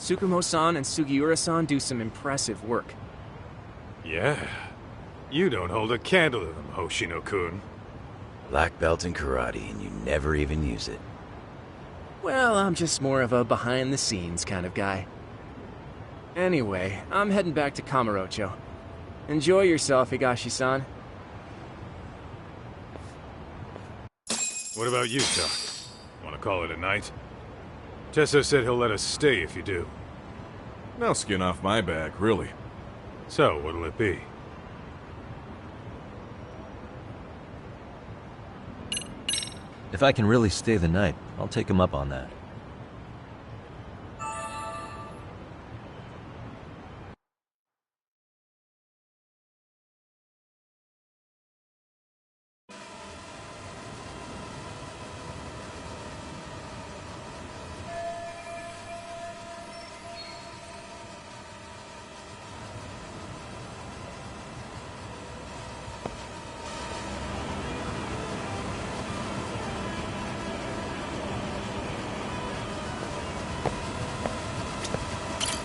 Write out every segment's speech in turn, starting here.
Tsukumo-san and Sugiura-san do some impressive work. Yeah. You don't hold a candle to them, Hoshino-kun. Black belt in karate, and you never even use it. Well, I'm just more of a behind-the-scenes kind of guy. Anyway, I'm heading back to Kamurocho. Enjoy yourself, Higashi-san. What about you, Doc? Want to call it a night? Tesso said he'll let us stay if you do. No skin off my back, really. So, what'll it be? If I can really stay the night, I'll take him up on that.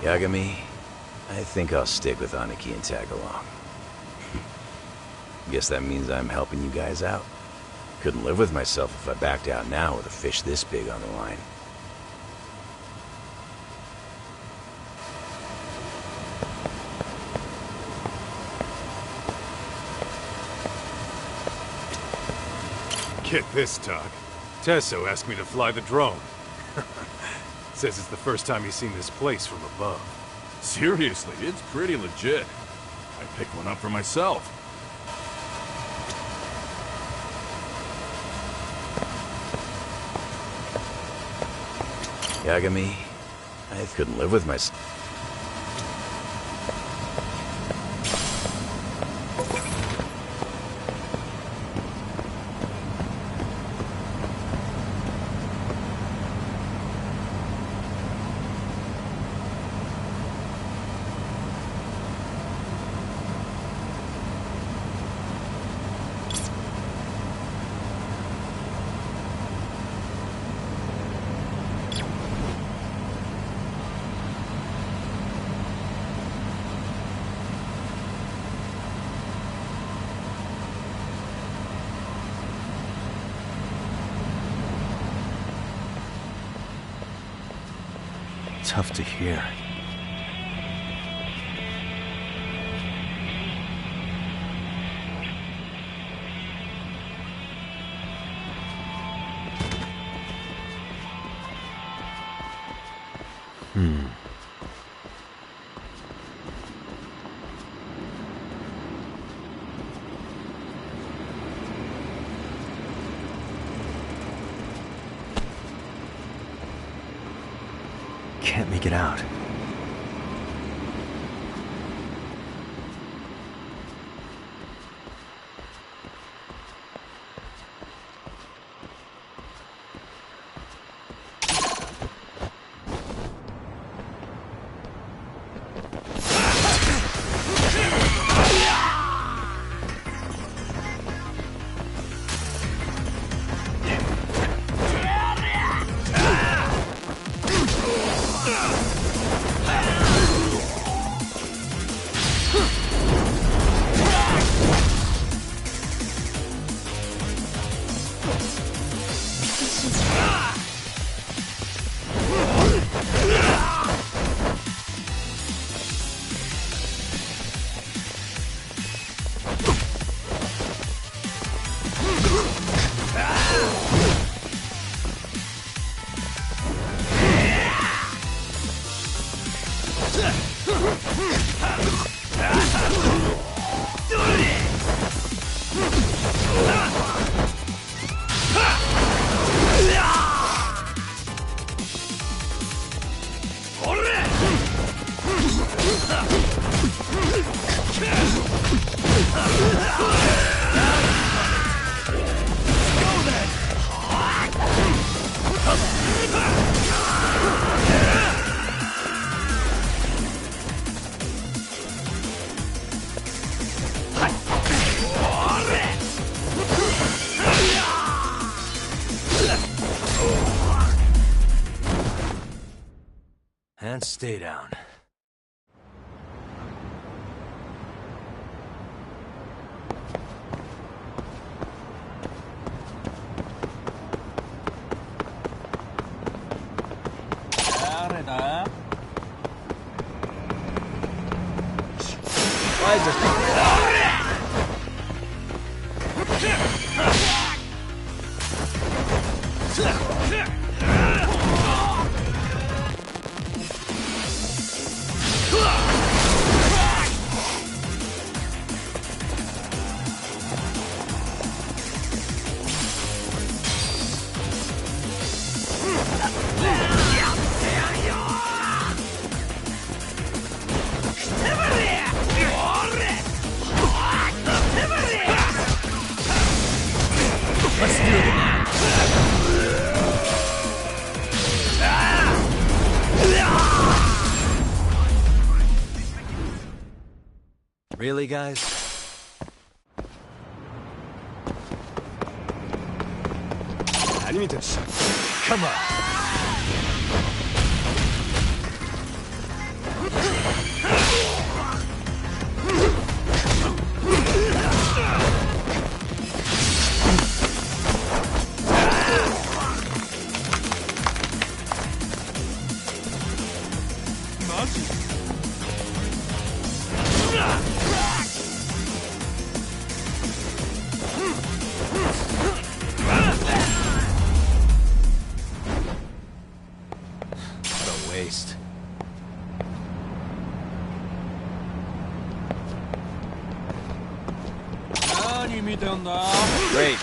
Yagami, I think I'll stick with Aniki and tag along. Guess that means I'm helping you guys out. Couldn't live with myself if I backed out now with a fish this big on the line. Get this, Doc. Tesso asked me to fly the drone. Says it's the first time he's seen this place from above. Seriously, it's pretty legit. I picked one up for myself. Yagami, I couldn't live with myself. Tough to hear. Can't make it out. And stay down. Why is this? Really, guys? Come on! What a waste. Great.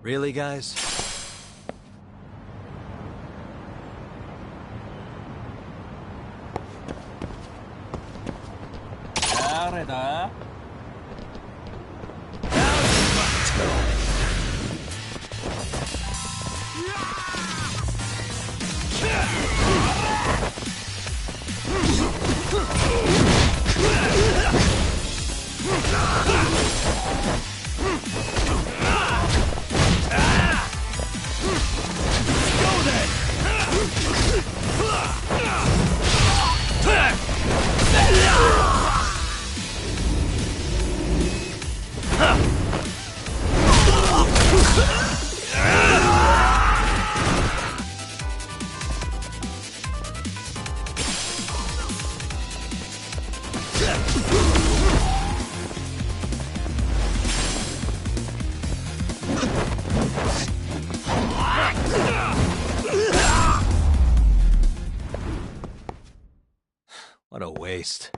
Really, guys? What a waste.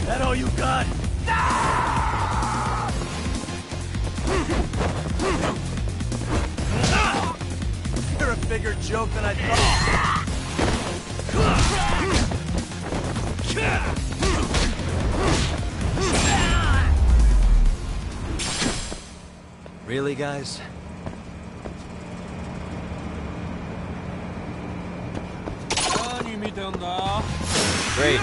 That all you got? You're a bigger joke than I thought. Really, guys? Great.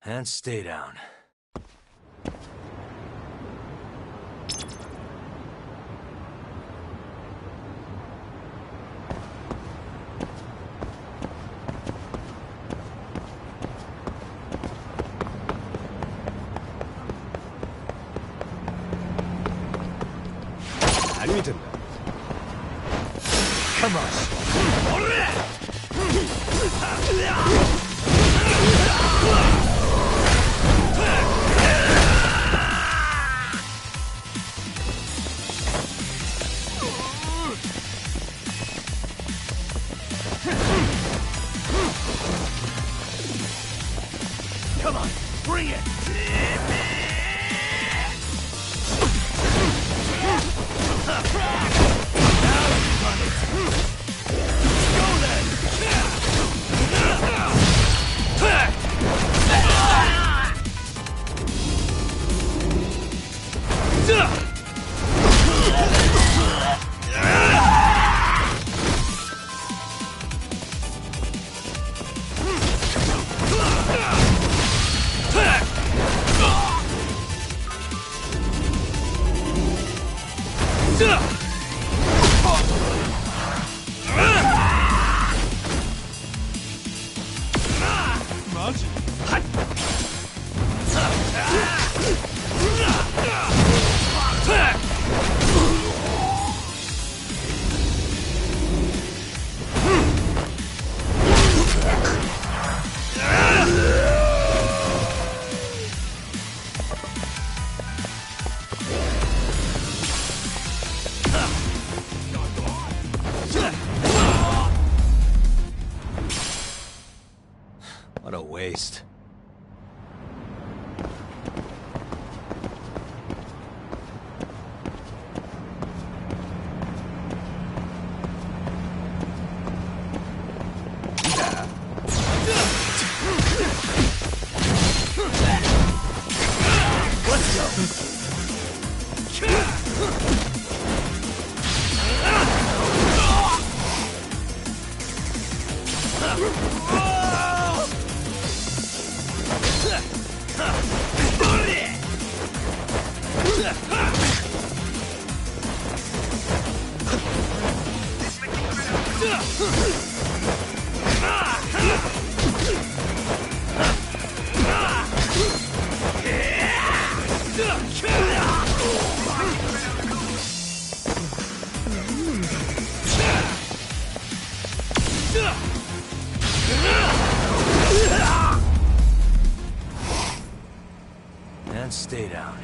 And stay down. Come on. Come on, bring it! waste. And stay down.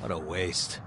What a waste.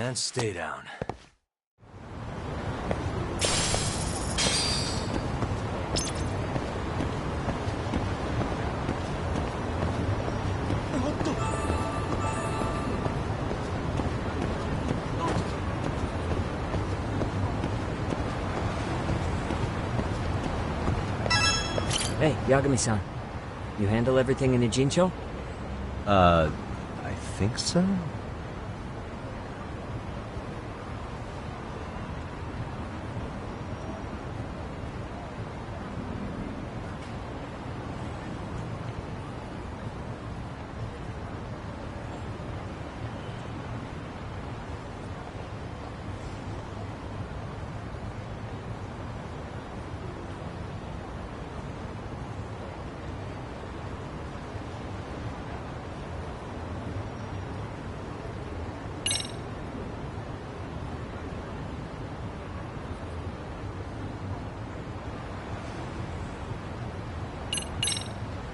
And stay down. Hey, Yagami-san. You handle everything in the Jincho? I think so?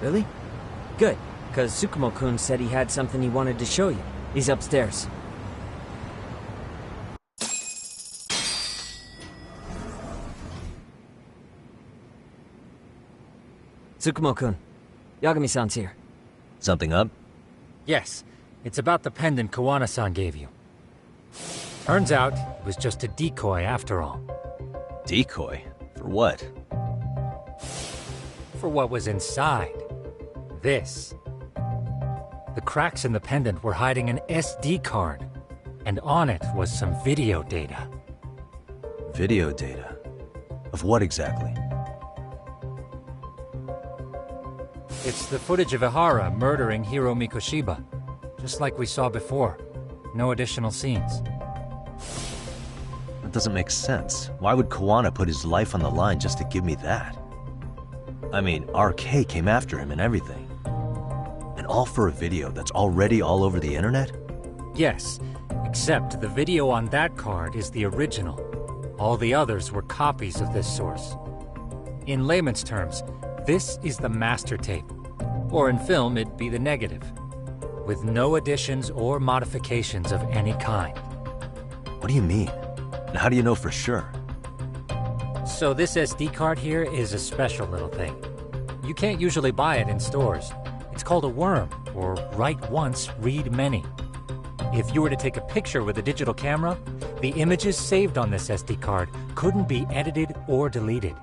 Really? Good, because Tsukumo-kun said he had something he wanted to show you. He's upstairs. Tsukumo-kun, Yagami-san's here. Something up? Yes, it's about the pendant Kawana-san gave you. Turns out, it was just a decoy after all. Decoy? For what? For what was inside. This. The cracks in the pendant were hiding an SD card, and on it was some video data. Video data? Of what exactly? It's the footage of Ihara murdering Hiro Mikoshiba, just like we saw before. No additional scenes. That doesn't make sense. Why would Kawana put his life on the line just to give me that? I mean, RK came after him and everything. And all for a video that's already all over the internet? Yes, except the video on that card is the original. All the others were copies of this source. In layman's terms, this is the master tape. Or in film, it'd be the negative. With no additions or modifications of any kind. What do you mean? And how do you know for sure? So this SD card here is a special little thing. You can't usually buy it in stores. It's called a worm, or write once, read many. If you were to take a picture with a digital camera, the images saved on this SD card couldn't be edited or deleted.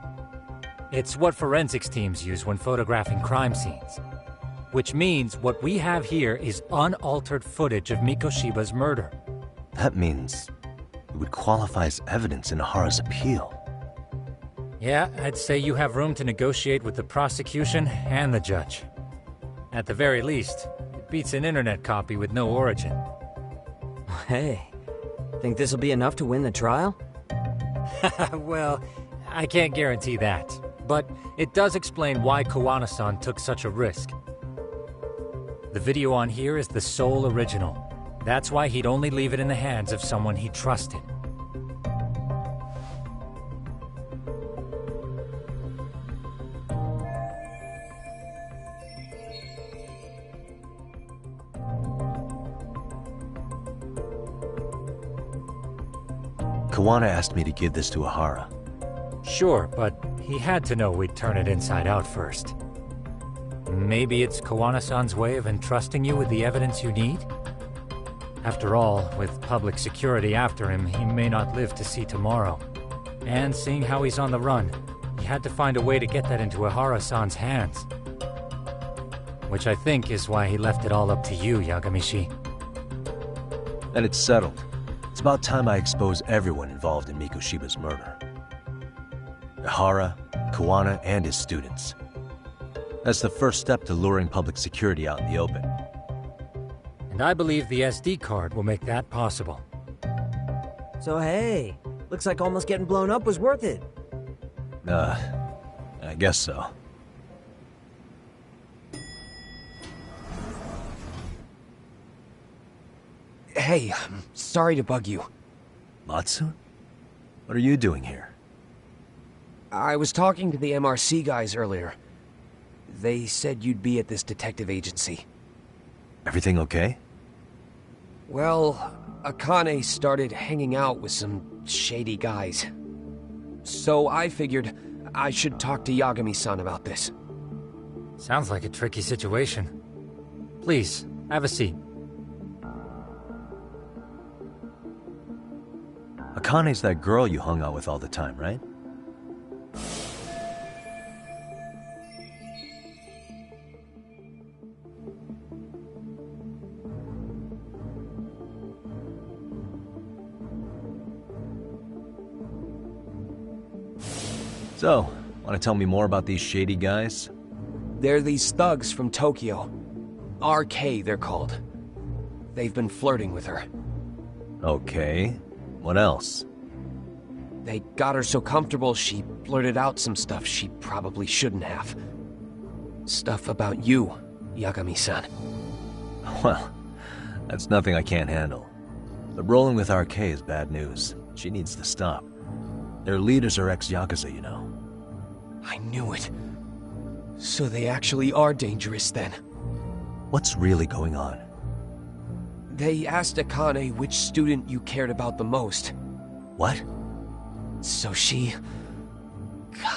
It's what forensics teams use when photographing crime scenes. Which means what we have here is unaltered footage of Mikoshiba's murder. That means it would qualify as evidence in Ihara's appeal. Yeah, I'd say you have room to negotiate with the prosecution and the judge. At the very least, it beats an internet copy with no origin. Hey, think this'll be enough to win the trial? Well, I can't guarantee that. But it does explain why Kawana-san took such a risk. The video on here is the sole original. That's why he'd only leave it in the hands of someone he trusted. Kawana asked me to give this to Ihara. Sure, but he had to know we'd turn it inside out first. Maybe it's Kawana-san's way of entrusting you with the evidence you need? After all, with public security after him, he may not live to see tomorrow. And seeing how he's on the run, he had to find a way to get that into Ihara-san's hands. Which I think is why he left it all up to you, Yagamishi. And it's settled. It's about time I expose everyone involved in Mikoshiba's murder. Ihara, Kawana, and his students. That's the first step to luring public security out in the open. And I believe the SD card will make that possible. So hey, looks like almost getting blown up was worth it. I guess so. Hey, sorry to bug you. Matsu? What are you doing here? I was talking to the MRC guys earlier. They said you'd be at this detective agency. Everything okay? Well, Akane started hanging out with some shady guys. So I figured I should talk to Yagami-san about this. Sounds like a tricky situation. Please, have a seat. Akane's that girl you hung out with all the time, right? So, want to tell me more about these shady guys? They're these thugs from Tokyo. RK, they're called. They've been flirting with her. Okay. What else? They got her so comfortable she blurted out some stuff she probably shouldn't have. Stuff about you, Yagami-san. Well, that's nothing I can't handle. But rolling with RK is bad news. She needs to stop. Their leaders are ex-Yakuza, you know. I knew it. So they actually are dangerous then. What's really going on? They asked Akane which student you cared about the most. What? So she...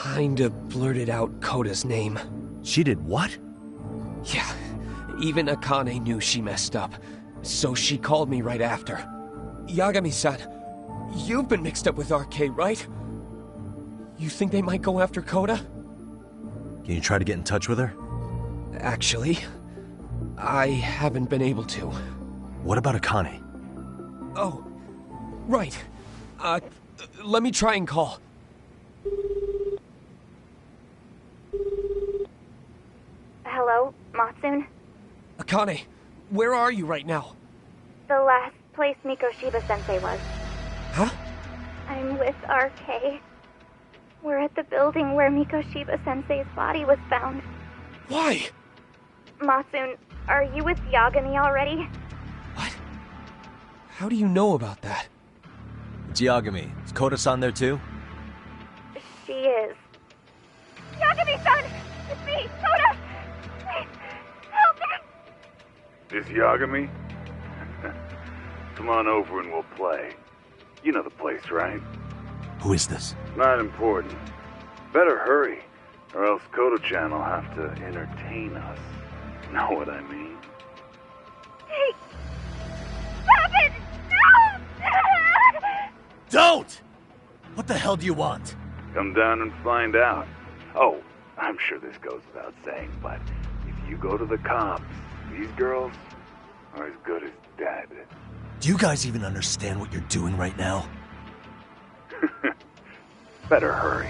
kinda blurted out Koda's name. She did what? Yeah, even Akane knew she messed up. So she called me right after. Yagami-san, you've been mixed up with RK, right? You think they might go after Koda? Can you try to get in touch with her? Actually, I haven't been able to. What about Akane? Oh, right. Let me try and call. Hello, Matsun? Akane, where are you right now? The last place Mikoshiba-sensei was. Huh? I'm with RK. We're at the building where Mikoshiba-sensei's body was found. Why? Matsun, are you with Yagami already? What? How do you know about that? It's Yagami. Is Koda-san there too? She is. Yagami-san! It's me, Koda! Please, help me! This Yagami? Come on over and we'll play. You know the place, right? Who is this? Not important. Better hurry, or else Kodo-chan will have to entertain us. Know what I mean? Hey! Stop it! No! Don't! What the hell do you want? Come down and find out. Oh, I'm sure this goes without saying, but if you go to the cops, these girls are as good as dead. Do you guys even understand what you're doing right now? Better hurry.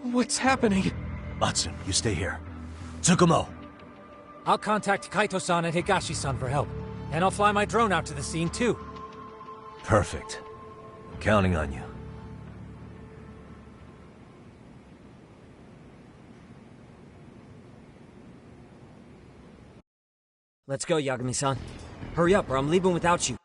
What's happening? Matsun, you stay here. Tsukumo! I'll contact Kaito-san and Higashi-san for help. And I'll fly my drone out to the scene, too. Perfect. I'm counting on you. Let's go, Yagami-san. Hurry up, or I'm leaving without you.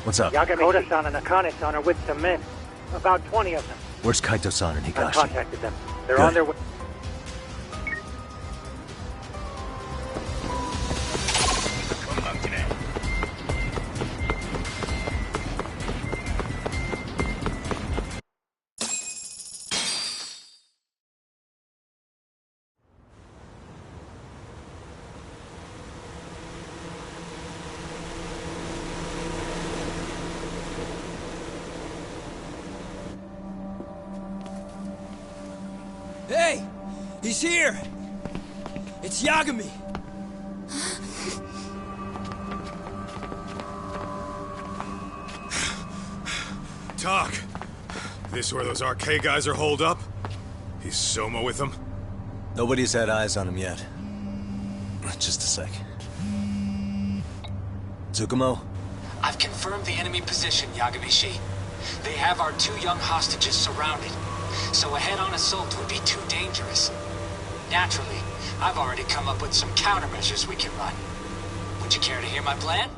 What's up? Koda-san and Akane-san are with some men. About 20 of them. Where's Kaito-san and I Higashi? contacted them. They're Good. on their way. Hey! He's here! It's Yagami! Talk. This where those RK guys are holed up? He's Soma with them? Nobody's had eyes on him yet. Just a sec. Tsukumo? I've confirmed the enemy position, Yagami-shi. They have our 2 young hostages surrounded, so a head-on assault would be too dangerous. Naturally, I've already come up with some countermeasures we can run. Would you care to hear my plan?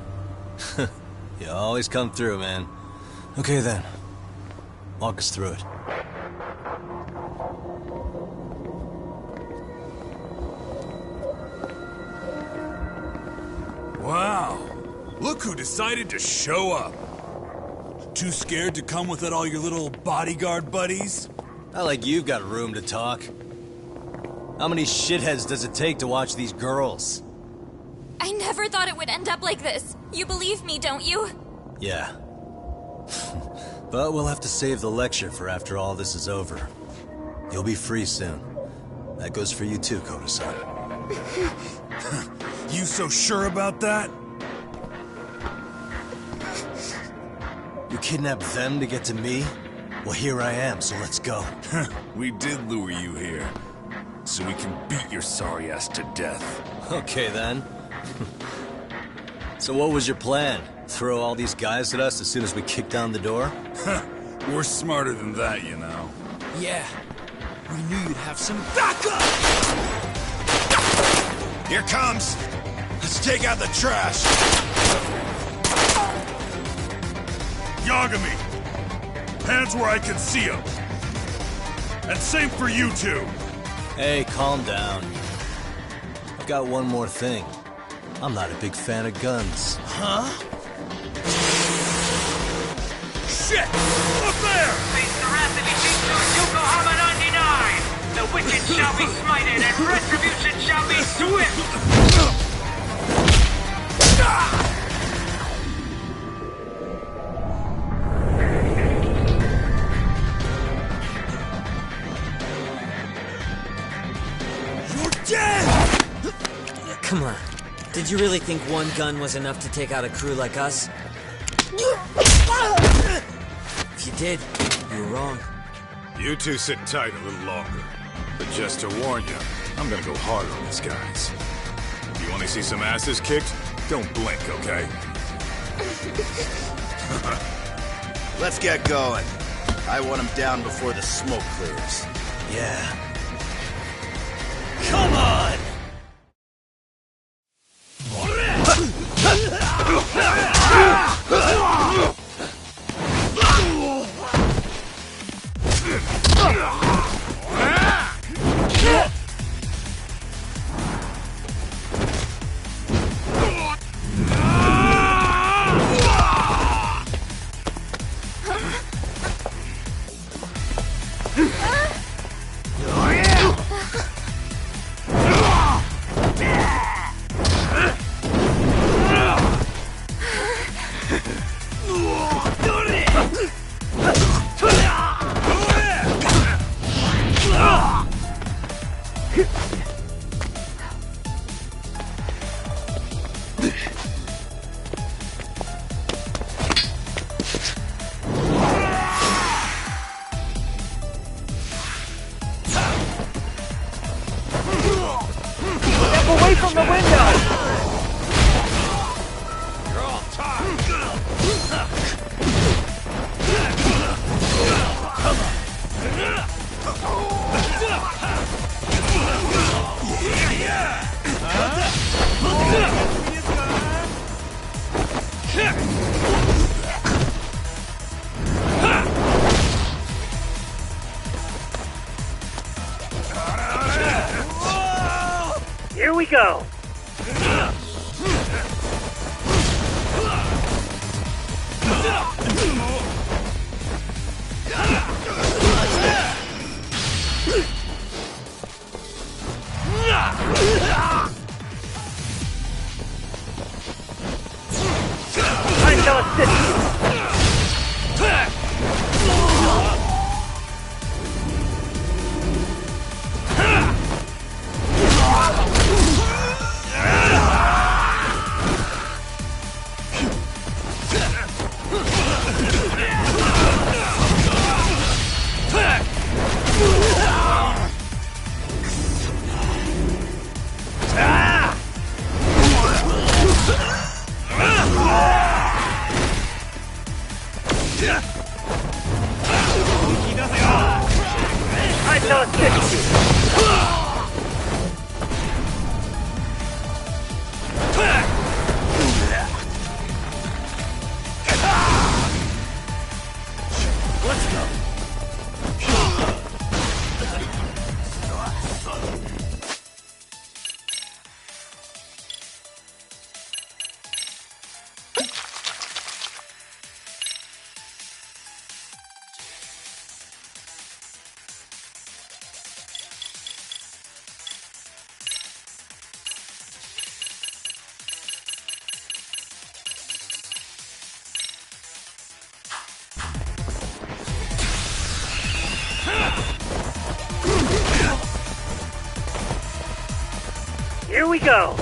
You always come through, man. Okay then. Walk us through it. Wow. Look who decided to show up. Too scared to come with all your little bodyguard buddies? Not like you've got room to talk. How many shitheads does it take to watch these girls? I never thought it would end up like this. You believe me, don't you? Yeah. But we'll have to save the lecture for after all this is over. You'll be free soon. That goes for you too, Koda-san. You so sure about that? You kidnapped them to get to me? Well, here I am, so let's go. We did lure you here, so we can beat your sorry ass to death. Okay, then. So what was your plan? Throw all these guys at us as soon as we kick down the door? We're smarter than that, you know. Yeah. We knew you'd have some backup! Here comes! Let's take out the trash! Yagami! Hands where I can see them! And same for you two! Hey, calm down. I've got one more thing. I'm not a big fan of guns. Huh? Shit! Up there! Yokohama 99! The wicked shall be smited and retribution shall be swift! You're dead! Come on. Did you really think one gun was enough to take out a crew like us? If you did, you were wrong. You two sit tight a little longer. But just to warn you, I'm gonna go harder on these guys. You wanna see some asses kicked? Don't blink, okay? Let's get going. I want him down before the smoke clears. Yeah. Come on! Away from the window! You're all tied! Here we go! I shall assist you! I shall assist you! Let's go! Here we go!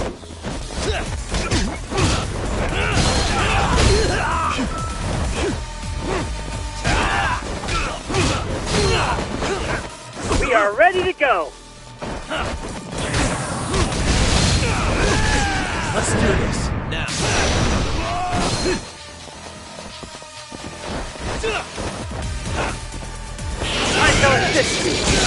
We are ready to go! Let's do this, now. I shall assist you!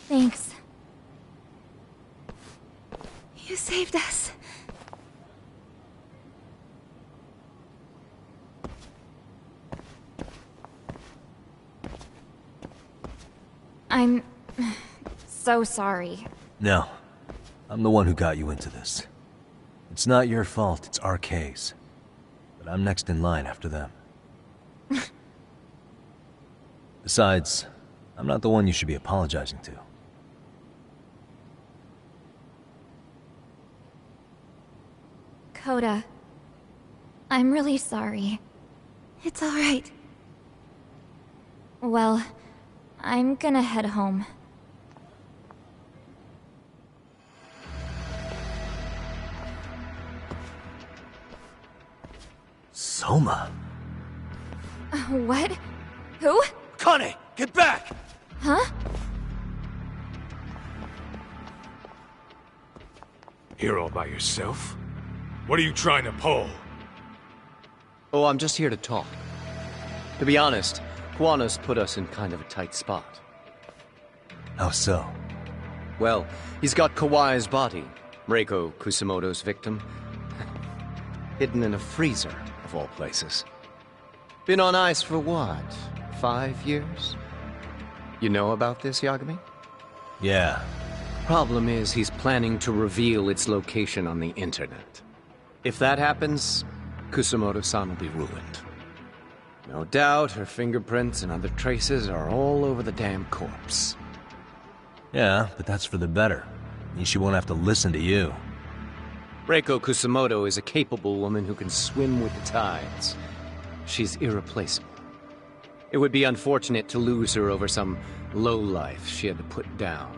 Thanks. You saved us. I'm so sorry. No. I'm the one who got you into this. It's not your fault, it's RK's. But I'm next in line after them. Besides, I'm not the one you should be apologizing to. Coda, I'm really sorry. It's alright. Well, I'm gonna head home. Soma? What? Who? Kane, get back! Huh? Here all by yourself? What are you trying to pull? Oh, I'm just here to talk. To be honest, Kuwana's put us in kind of a tight spot. How so? Well, he's got Kawai's body, Reiko Kusamoto's victim, hidden in a freezer, of all places. Been on ice for what, 5 years? You know about this, Yagami? Yeah. Problem is, he's planning to reveal its location on the internet. If that happens, Kusamoto-san will be ruined. No doubt her fingerprints and other traces are all over the damn corpse. Yeah, but that's for the better. Means she won't have to listen to you. Reiko Kusamoto is a capable woman who can swim with the tides. She's irreplaceable. It would be unfortunate to lose her over some lowlife she had to put down.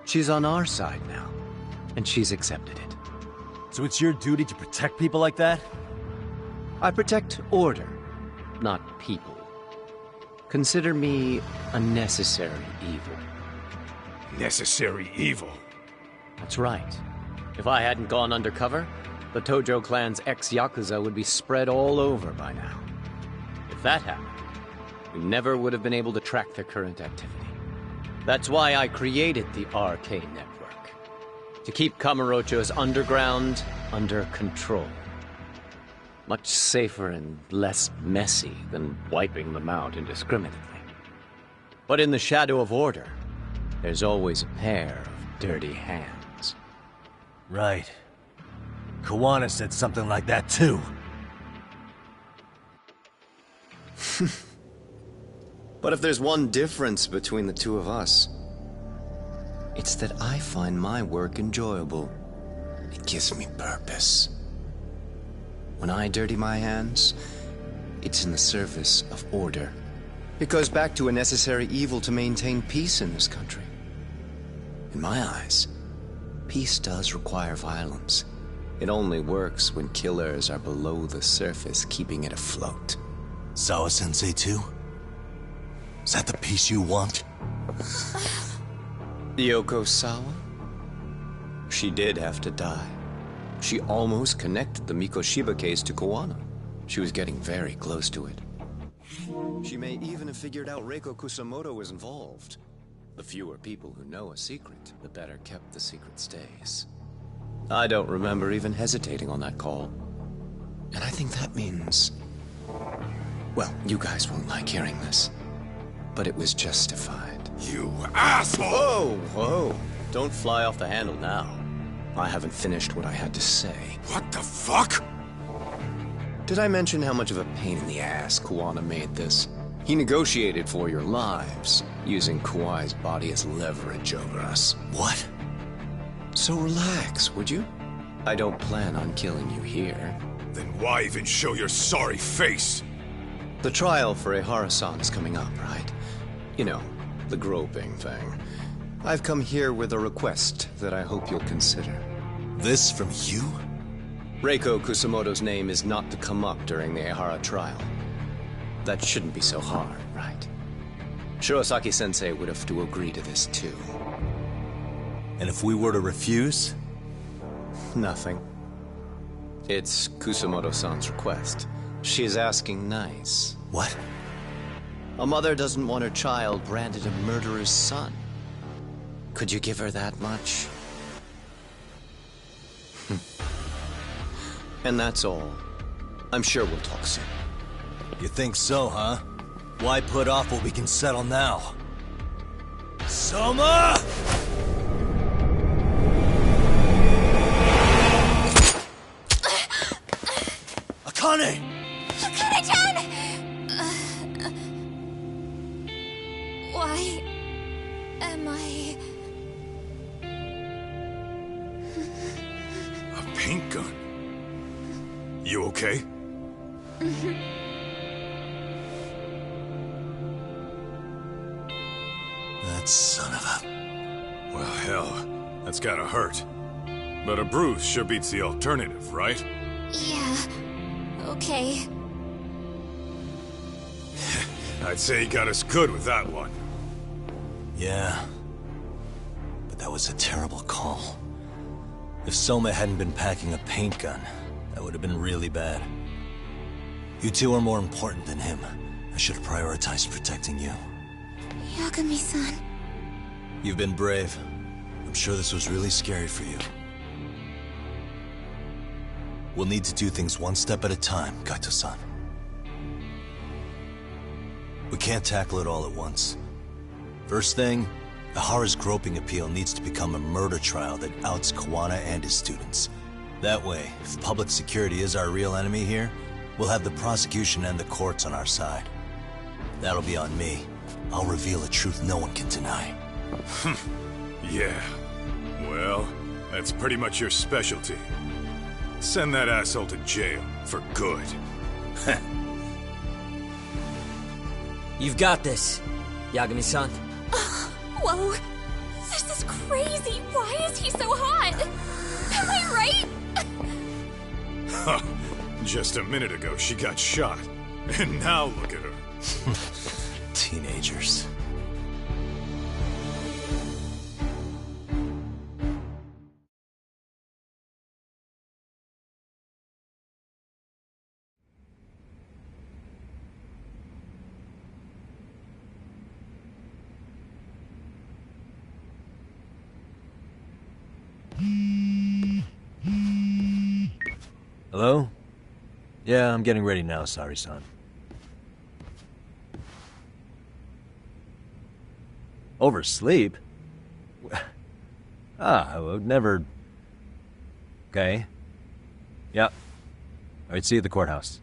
She's on our side now, and she's accepted it. So it's your duty to protect people like that? I protect order, not people. Consider me a necessary evil. Necessary evil? That's right. If I hadn't gone undercover, the Tojo clan's ex-Yakuza would be spread all over by now. If that happened, we never would have been able to track their current activity. That's why I created the RK network. To keep Kamurocho's underground under control. Much safer and less messy than wiping them out indiscriminately. But in the shadow of order, there's always a pair of dirty hands. Right. Kuwana said something like that too. But if there's one difference between the two of us, it's that I find my work enjoyable. It gives me purpose. When I dirty my hands, it's in the service of order. It goes back to a necessary evil to maintain peace in this country. In my eyes, peace does require violence. It only works when killers are below the surface, keeping it afloat. Sawa-sensei too? Is that the peace you want? Yoko Sawa? She did have to die. She almost connected the Mikoshiba case to Kuwana. She was getting very close to it. She may even have figured out Reiko Kusamoto was involved. The fewer people who know a secret, the better kept the secret stays. I don't remember even hesitating on that call. And I think that means... Well, you guys won't like hearing this, but it was justified. You asshole! Whoa, whoa. Don't fly off the handle now. I haven't finished what I had to say. What the fuck? Did I mention how much of a pain in the ass Kuwana made this? He negotiated for your lives, using Kauai's body as leverage over us. What? So relax, would you? I don't plan on killing you here. Then why even show your sorry face? The trial for Ehara-san is coming up, right? You know, the groping thing. I've come here with a request that I hope you'll consider. This from you? Reiko Kusamoto's name is not to come up during the Ehara trial. That shouldn't be so hard, right? Shirosaki-sensei would have to agree to this too. And if we were to refuse? Nothing. It's Kusamoto-san's request. She is asking nice. What? A mother doesn't want her child branded a murderer's son. Could you give her that much? And that's all. I'm sure we'll talk soon. You think so, huh? Why put off what we can settle now? Soma! Akane! Akane-chan! Why am I... A paint gun? You okay? That son of a... Well, hell, that's gotta hurt. But a bruise sure beats the alternative, right? Yeah. Okay. I'd say he got us good with that one. Yeah. But that was a terrible call. If Soma hadn't been packing a paint gun, that would have been really bad. You two are more important than him. I should have prioritized protecting you. Yagami-san. You've been brave. I'm sure this was really scary for you. We'll need to do things one step at a time, Kaito-san. We can't tackle it all at once. First thing, Ehara's groping appeal needs to become a murder trial that outs Kuwana and his students. That way, if public security is our real enemy here, we'll have the prosecution and the courts on our side. That'll be on me. I'll reveal a truth no one can deny. Yeah. Well, that's pretty much your specialty. Send that asshole to jail, for good. You've got this, Yagami-san. Whoa. This is crazy. Why is he so hot? Am I right? Just a minute ago, she got shot. And now look at her. Teenagers. Hello? Yeah, I'm getting ready now, Sari-san. Oversleep? I would never... Okay. Yeah. Alright, see you at the courthouse.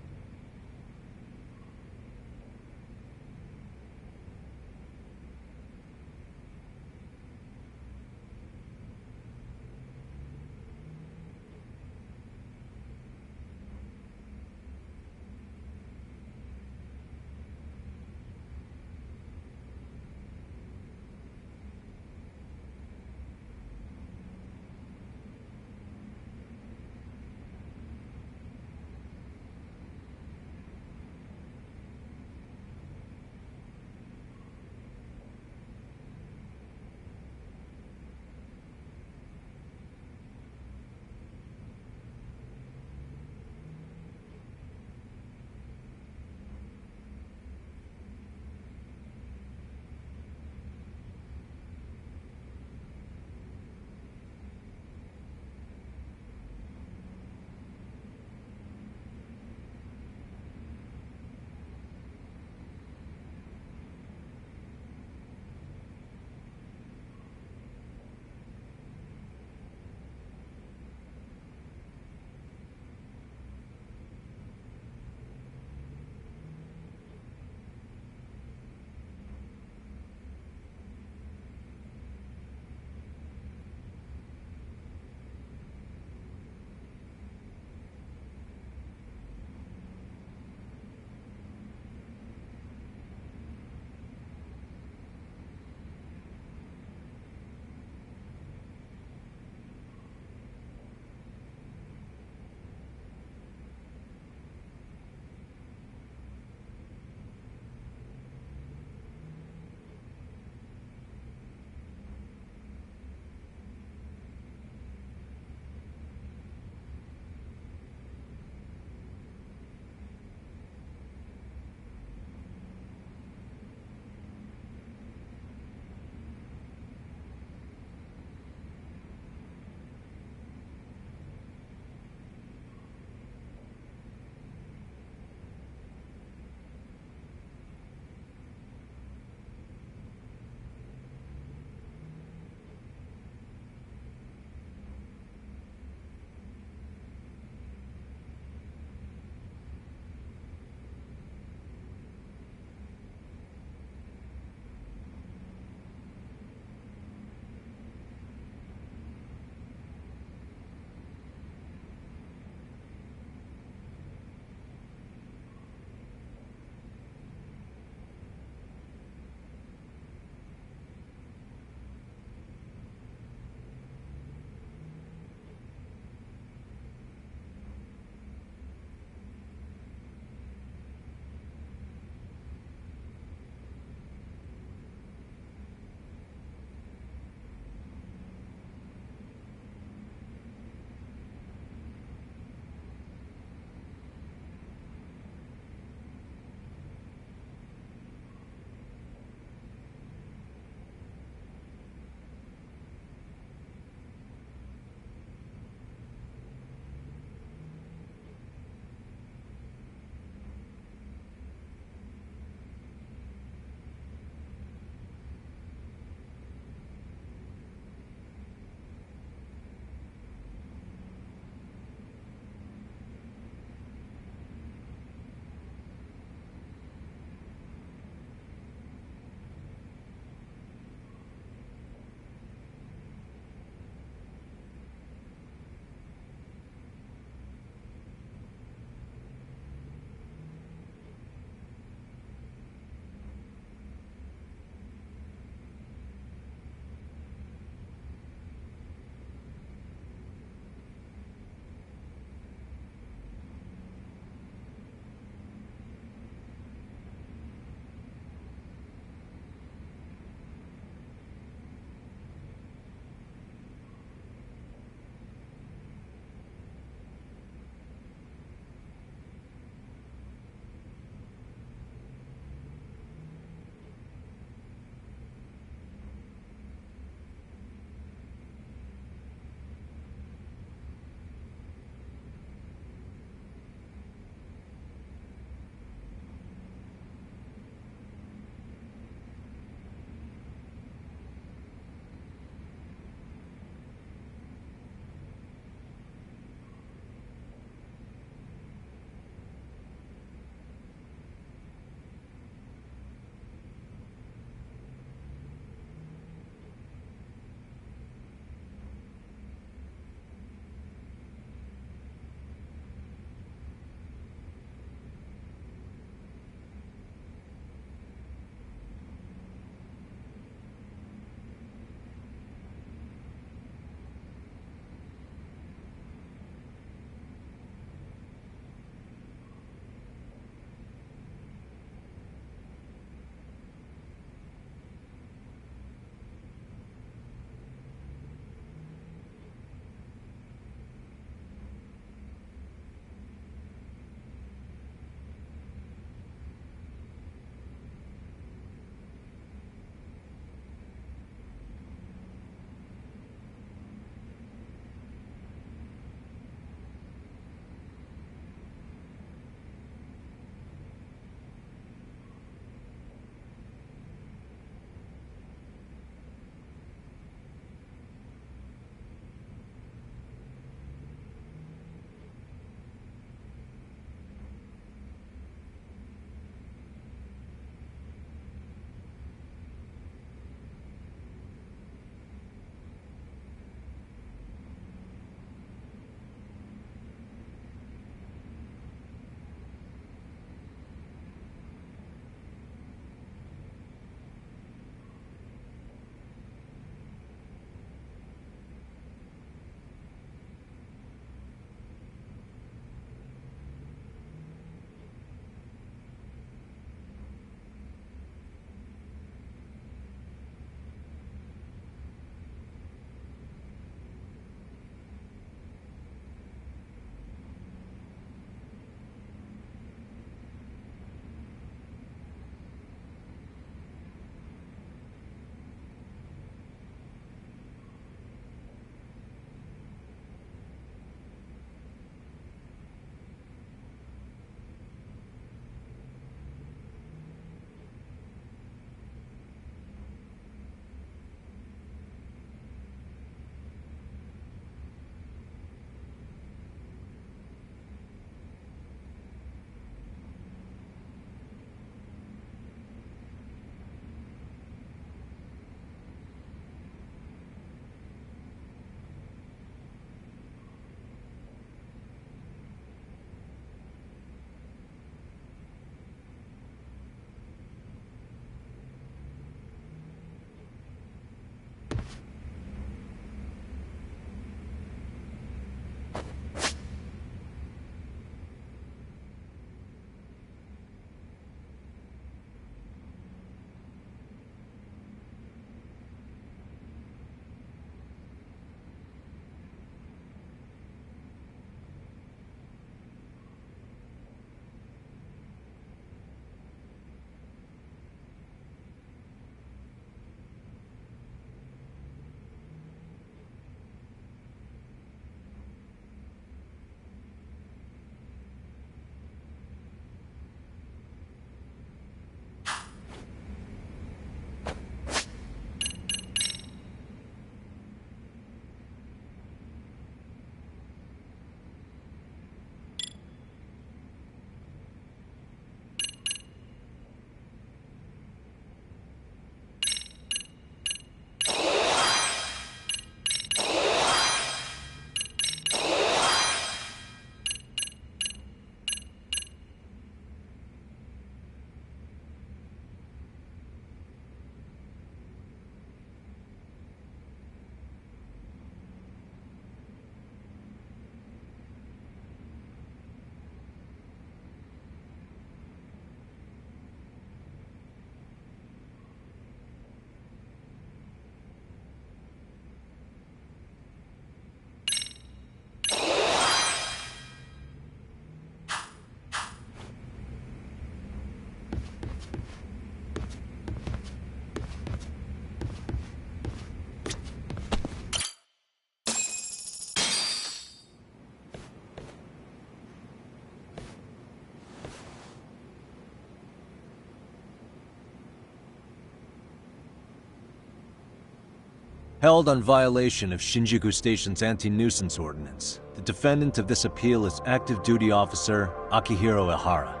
Held on violation of Shinjuku Station's anti-nuisance ordinance, the defendant of this appeal is active duty officer Akihiro Ihara.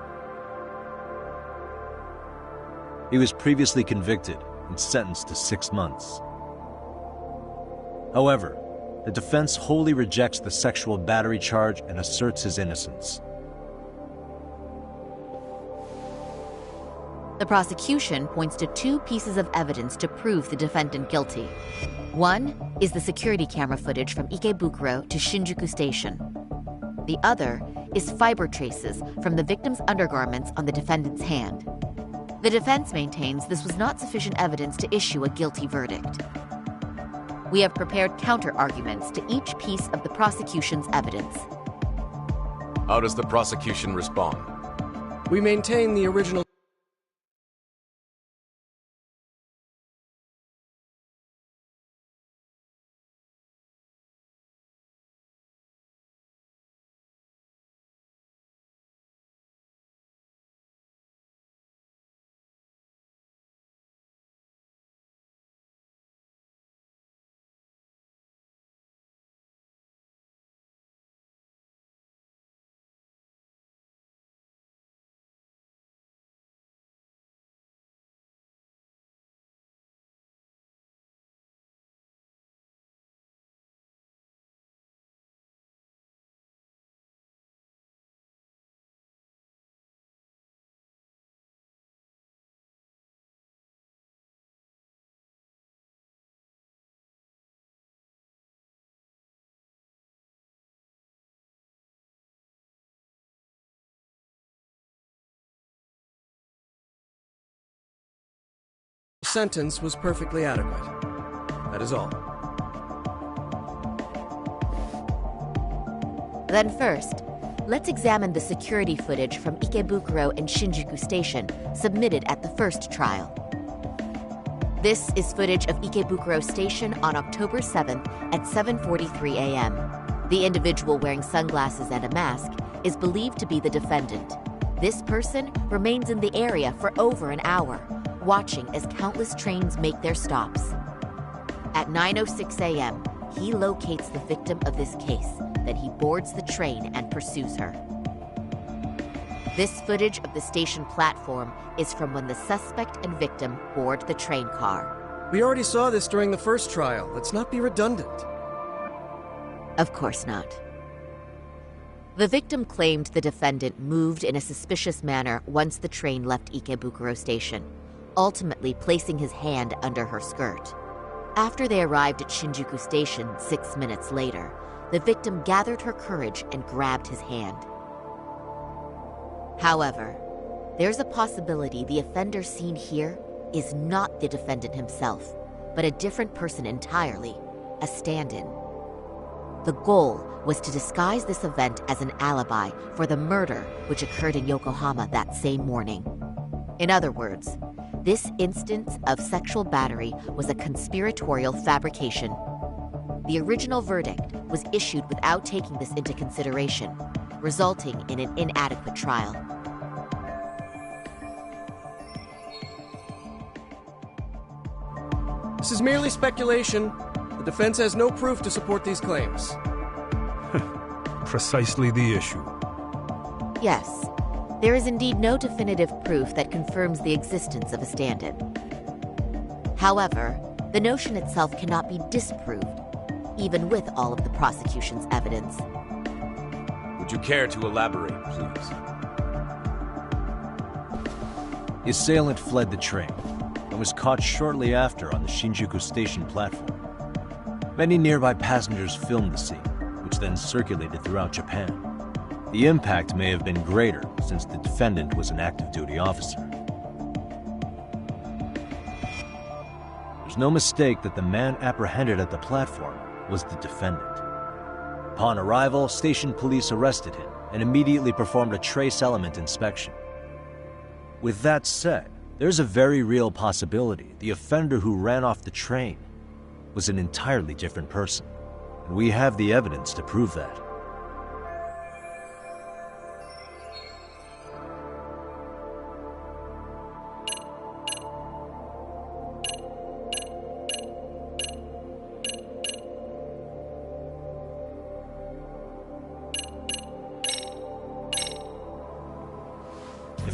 He was previously convicted and sentenced to 6 months. However, the defense wholly rejects the sexual battery charge and asserts his innocence. The prosecution points to 2 pieces of evidence to prove the defendant guilty. One is the security camera footage from Ikebukuro to Shinjuku Station. The other is fiber traces from the victim's undergarments on the defendant's hand. The defense maintains this was not sufficient evidence to issue a guilty verdict. We have prepared counter-arguments to each piece of the prosecution's evidence. How does the prosecution respond? We maintain the original sentence was perfectly adequate. That is all. Then first, let's examine the security footage from Ikebukuro and Shinjuku Station submitted at the first trial. This is footage of Ikebukuro Station on October 7th at 7:43 a.m. The individual wearing sunglasses and a mask is believed to be the defendant. This person remains in the area for over an hour, watching as countless trains make their stops. At 9:06 a.m., he locates the victim of this case. Then he boards the train and pursues her. This footage of the station platform is from when the suspect and victim board the train car. We already saw this during the first trial. Let's not be redundant. Of course not. The victim claimed the defendant moved in a suspicious manner once the train left Ikebukuro Station, ultimately placing his hand under her skirt. After they arrived at Shinjuku Station 6 minutes later, the victim gathered her courage and grabbed his hand. However, there's a possibility the offender seen here is not the defendant himself, but a different person entirely, a stand-in. The goal was to disguise this event as an alibi for the murder which occurred in Yokohama that same morning. In other words, this instance of sexual battery was a conspiratorial fabrication. The original verdict was issued without taking this into consideration, resulting in an inadequate trial. This is merely speculation. The defense has no proof to support these claims. Precisely the issue. Yes, there is indeed no definitive proof that confirms the existence of a stand-in. However, the notion itself cannot be disproved, even with all of the prosecution's evidence. Would you care to elaborate, please? The assailant fled the train and was caught shortly after on the Shinjuku Station platform. Many nearby passengers filmed the scene, which then circulated throughout Japan. The impact may have been greater since the defendant was an active duty officer. There's no mistake that the man apprehended at the platform was the defendant. Upon arrival, station police arrested him and immediately performed a trace element inspection. With that said, there's a very real possibility the offender who ran off the train was an entirely different person, and we have the evidence to prove that.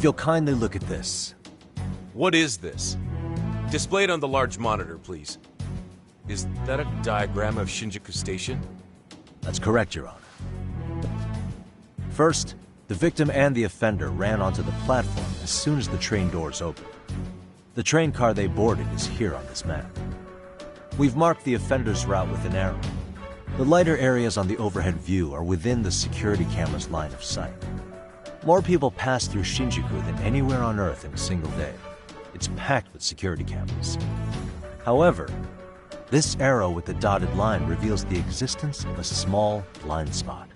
If you'll kindly look at this. What is this? Display it on the large monitor, please. Is that a diagram of Shinjuku Station? That's correct, Your Honor. First, the victim and the offender ran onto the platform as soon as the train doors opened. The train car they boarded is here on this map. We've marked the offender's route with an arrow. The lighter areas on the overhead view are within the security camera's line of sight. More people pass through Shinjuku than anywhere on Earth in a single day. It's packed with security cameras. However, this arrow with the dotted line reveals the existence of a small blind spot.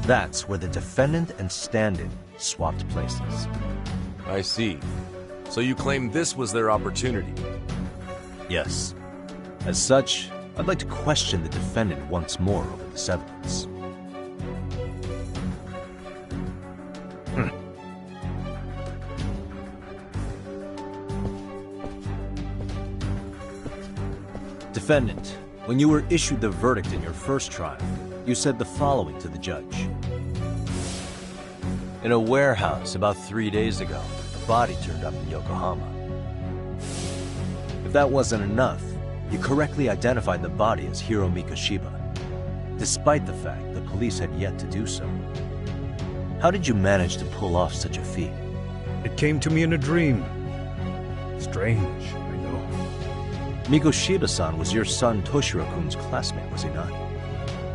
That's where the defendant and stand-in swapped places. I see. So you claim this was their opportunity? Yes. As such, I'd like to question the defendant once more over this evidence. Defendant, when you were issued the verdict in your first trial, you said the following to the judge. In a warehouse about 3 days ago, a body turned up in Yokohama. If that wasn't enough, you correctly identified the body as Hiro Mikoshiba, despite the fact the police had yet to do so. How did you manage to pull off such a feat? It came to me in a dream. Strange, I know. Mikoshiba-san was your son Toshiro-kun's classmate, was he not?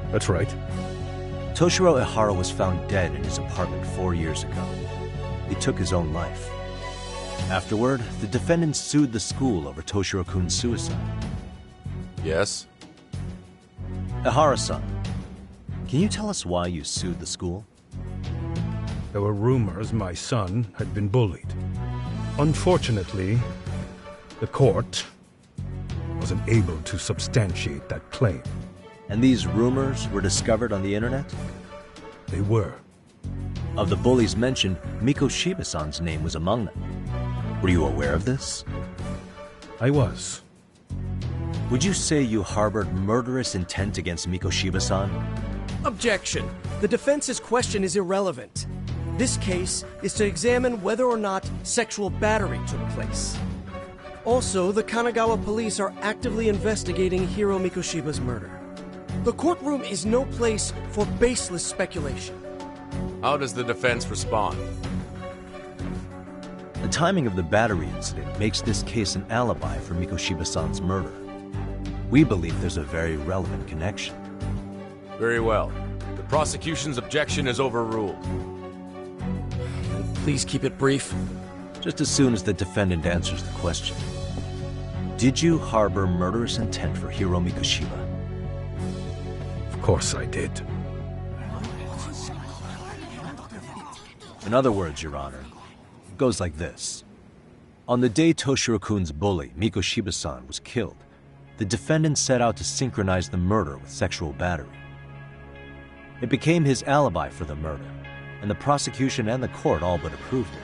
That's right. Toshiro Ihara was found dead in his apartment 4 years ago. He took his own life. Afterward, the defendant sued the school over Toshiro-kun's suicide. Yes? Ihara-san, can you tell us why you sued the school? There were rumors my son had been bullied. Unfortunately, the court wasn't able to substantiate that claim. And these rumors were discovered on the internet? They were. Of the bullies mentioned, Mikoshiba-san's name was among them. Were you aware of this? I was. Would you say you harbored murderous intent against Mikoshiba-san? Objection. The defense's question is irrelevant. This case is to examine whether or not sexual battery took place. Also, the Kanagawa police are actively investigating Hiro Mikoshiba's murder. The courtroom is no place for baseless speculation. How does the defense respond? The timing of the battery incident makes this case an alibi for Mikoshiba-san's murder. We believe there's a very relevant connection. Very well. The prosecution's objection is overruled. Please keep it brief. Just as soon as the defendant answers the question. Did you harbor murderous intent for Hiro Mikoshiba? Of course I did. In other words, Your Honor, it goes like this. On the day Toshiro-kun's bully, Mikoshiba-san, was killed, the defendant set out to synchronize the murder with sexual battery. It became his alibi for the murder, and the prosecution and the court all but approved it.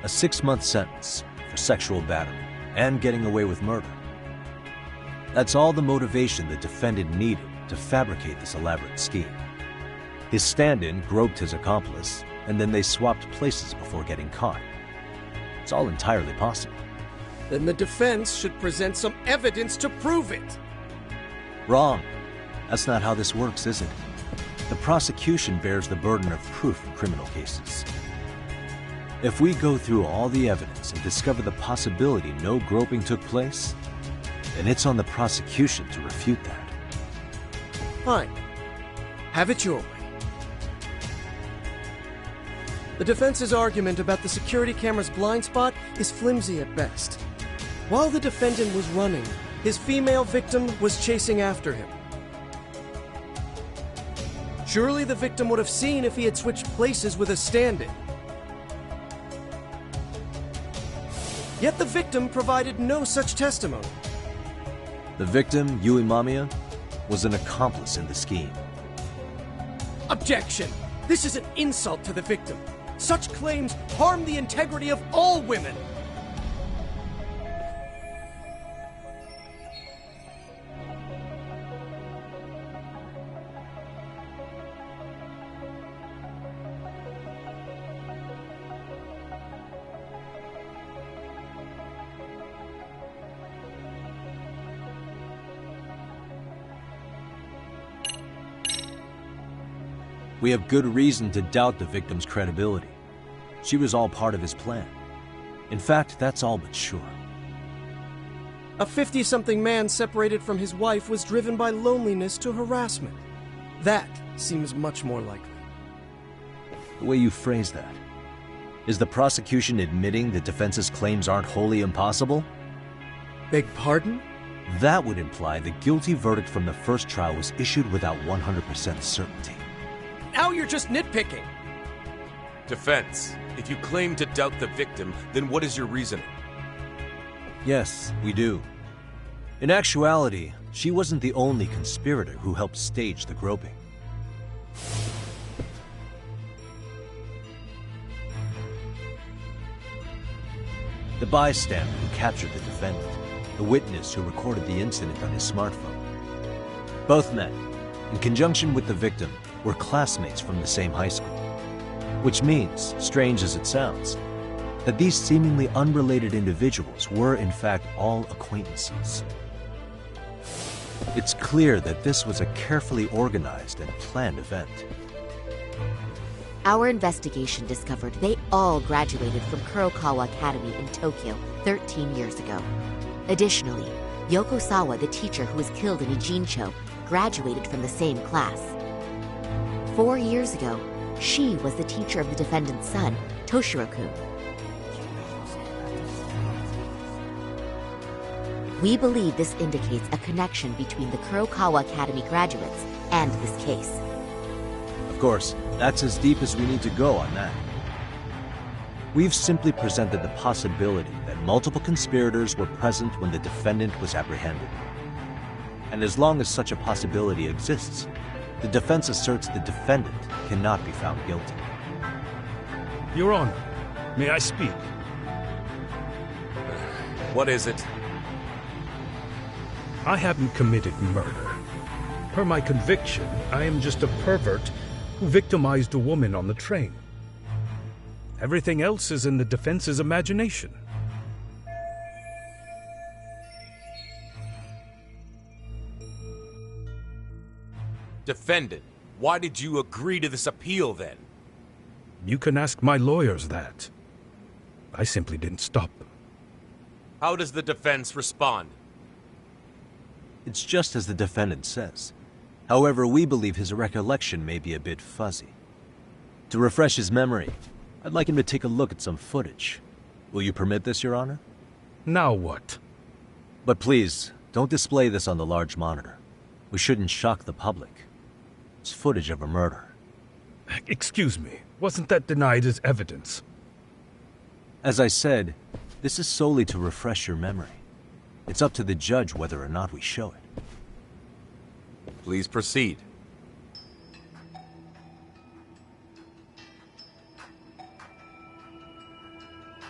A 6-month sentence for sexual battery and getting away with murder. That's all the motivation the defendant needed to fabricate this elaborate scheme. His stand-in groped his accomplice, and then they swapped places before getting caught. It's all entirely possible. Then the defense should present some evidence to prove it. Wrong. That's not how this works, is it? The prosecution bears the burden of proof in criminal cases. If we go through all the evidence and discover the possibility no groping took place, then it's on the prosecution to refute that. Fine. Have it your way. The defense's argument about the security camera's blind spot is flimsy at best. While the defendant was running, his female victim was chasing after him. Surely the victim would have seen if he had switched places with a stand-in. Yet the victim provided no such testimony. The victim, Yui Mamiya, was an accomplice in the scheme. Objection! This is an insult to the victim. Such claims harm the integrity of all women. We have good reason to doubt the victim's credibility. She was all part of his plan. In fact, that's all but sure. A 50-something man separated from his wife was driven by loneliness to harassment. That seems much more likely. The way you phrase that. Is the prosecution admitting the defense's claims aren't wholly impossible? Beg pardon? That would imply the guilty verdict from the first trial was issued without 100% certainty. Now you're just nitpicking. Defense, if you claim to doubt the victim, then what is your reasoning? Yes, we do. In actuality, she wasn't the only conspirator who helped stage the groping. The bystander who captured the defendant, the witness who recorded the incident on his smartphone. Both men, in conjunction with the victim, were classmates from the same high school. Which means, strange as it sounds, that these seemingly unrelated individuals were in fact all acquaintances. It's clear that this was a carefully organized and planned event. Our investigation discovered they all graduated from Kurokawa Academy in Tokyo 13 years ago. Additionally, Yoko Sawa, the teacher who was killed in Ijincho, graduated from the same class. 4 years ago, she was the teacher of the defendant's son, Toshiro-kun. We believe this indicates a connection between the Kurokawa Academy graduates and this case. Of course, that's as deep as we need to go on that. We've simply presented the possibility that multiple conspirators were present when the defendant was apprehended. And as long as such a possibility exists, the defense asserts the defendant cannot be found guilty. Your Honor, may I speak? What is it? I haven't committed murder. Per my conviction, I am just a pervert who victimized a woman on the train. Everything else is in the defense's imagination. Defendant, why did you agree to this appeal then? You can ask my lawyers that. I simply didn't stop them. How does the defense respond? It's just as the defendant says. However, we believe his recollection may be a bit fuzzy. To refresh his memory, I'd like him to take a look at some footage. Will you permit this, Your Honor? Now what? But please, don't display this on the large monitor. We shouldn't shock the public. It's footage of a murder. Excuse me, wasn't that denied as evidence? As I said, this is solely to refresh your memory. It's up to the judge whether or not we show it. Please proceed.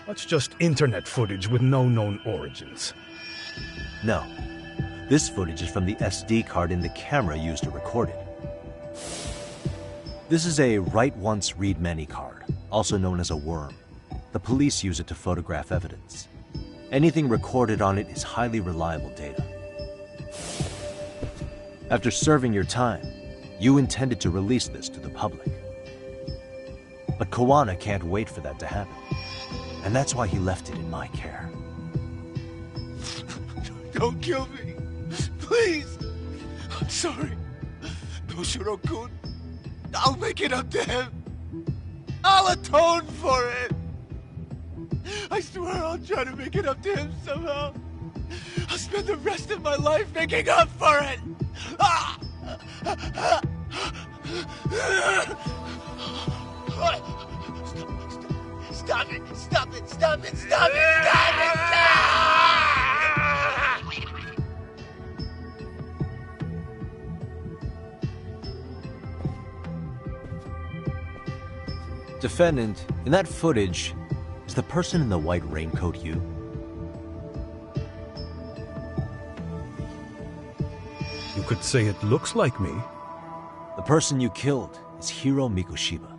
That's just internet footage with no known origins. No. This footage is from the SD card in the camera used to record it. This is a write once, read many card, also known as a worm. The police use it to photograph evidence. Anything recorded on it is highly reliable data. After serving your time, you intended to release this to the public. But Kawana can't wait for that to happen. And that's why he left it in my care. Don't kill me. Please. I'm sorry. Toshiro-kun. I'll make it up to him. I'll atone for it. I swear I'll try to make it up to him somehow. I'll spend the rest of my life making up for it. Stop it! Stop it! Stop it! Stop it! Stop it! Defendant, in that footage, is the person in the white raincoat you? You could say it looks like me. The person you killed is Hiro Mikoshiba.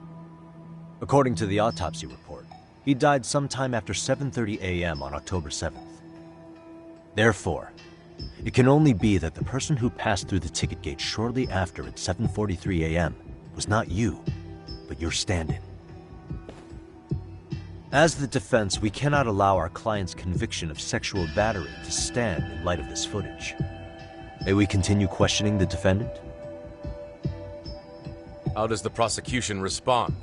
According to the autopsy report, he died sometime after 7:30 a.m. on October 7th. Therefore, it can only be that the person who passed through the ticket gate shortly after at 7:43 a.m. was not you, but your stand-in. As the defense, we cannot allow our client's conviction of sexual battery to stand in light of this footage. May we continue questioning the defendant? How does the prosecution respond?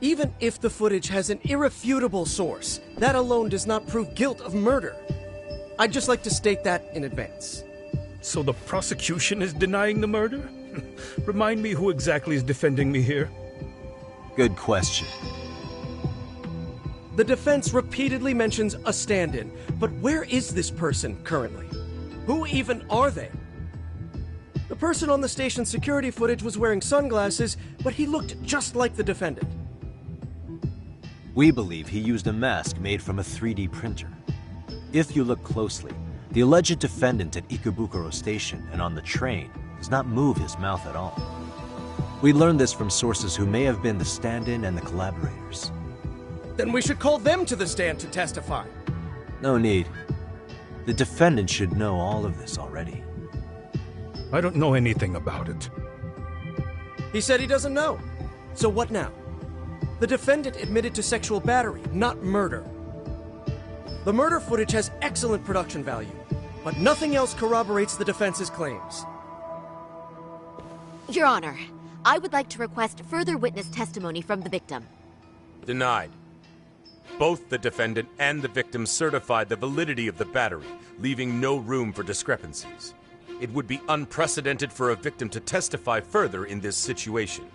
Even if the footage has an irrefutable source, that alone does not prove guilt of murder. I'd just like to state that in advance. So the prosecution is denying the murder? Remind me who exactly is defending me here? Good question. The defense repeatedly mentions a stand-in, but where is this person currently? Who even are they? The person on the station's security footage was wearing sunglasses, but he looked just like the defendant. We believe he used a mask made from a 3D printer. If you look closely, the alleged defendant at Ikebukuro Station and on the train does not move his mouth at all. We learned this from sources who may have been the stand-in and the collaborators. Then we should call them to the stand to testify. No need. The defendant should know all of this already. I don't know anything about it. He said he doesn't know. So what now? The defendant admitted to sexual battery, not murder. The murder footage has excellent production value, but nothing else corroborates the defense's claims. Your Honor, I would like to request further witness testimony from the victim. Denied. Both the defendant and the victim certified the validity of the battery, leaving no room for discrepancies. It would be unprecedented for a victim to testify further in this situation.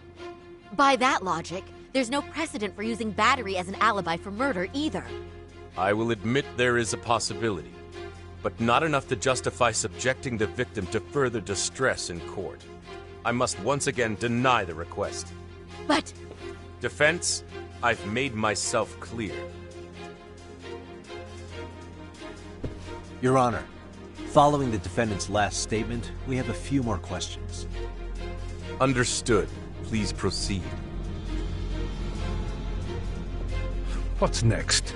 By that logic, there's no precedent for using battery as an alibi for murder either. I will admit there is a possibility, but not enough to justify subjecting the victim to further distress in court. I must once again deny the request. But... Defense, I've made myself clear. Your Honor, following the defendant's last statement, we have a few more questions. Understood. Please proceed. What's next?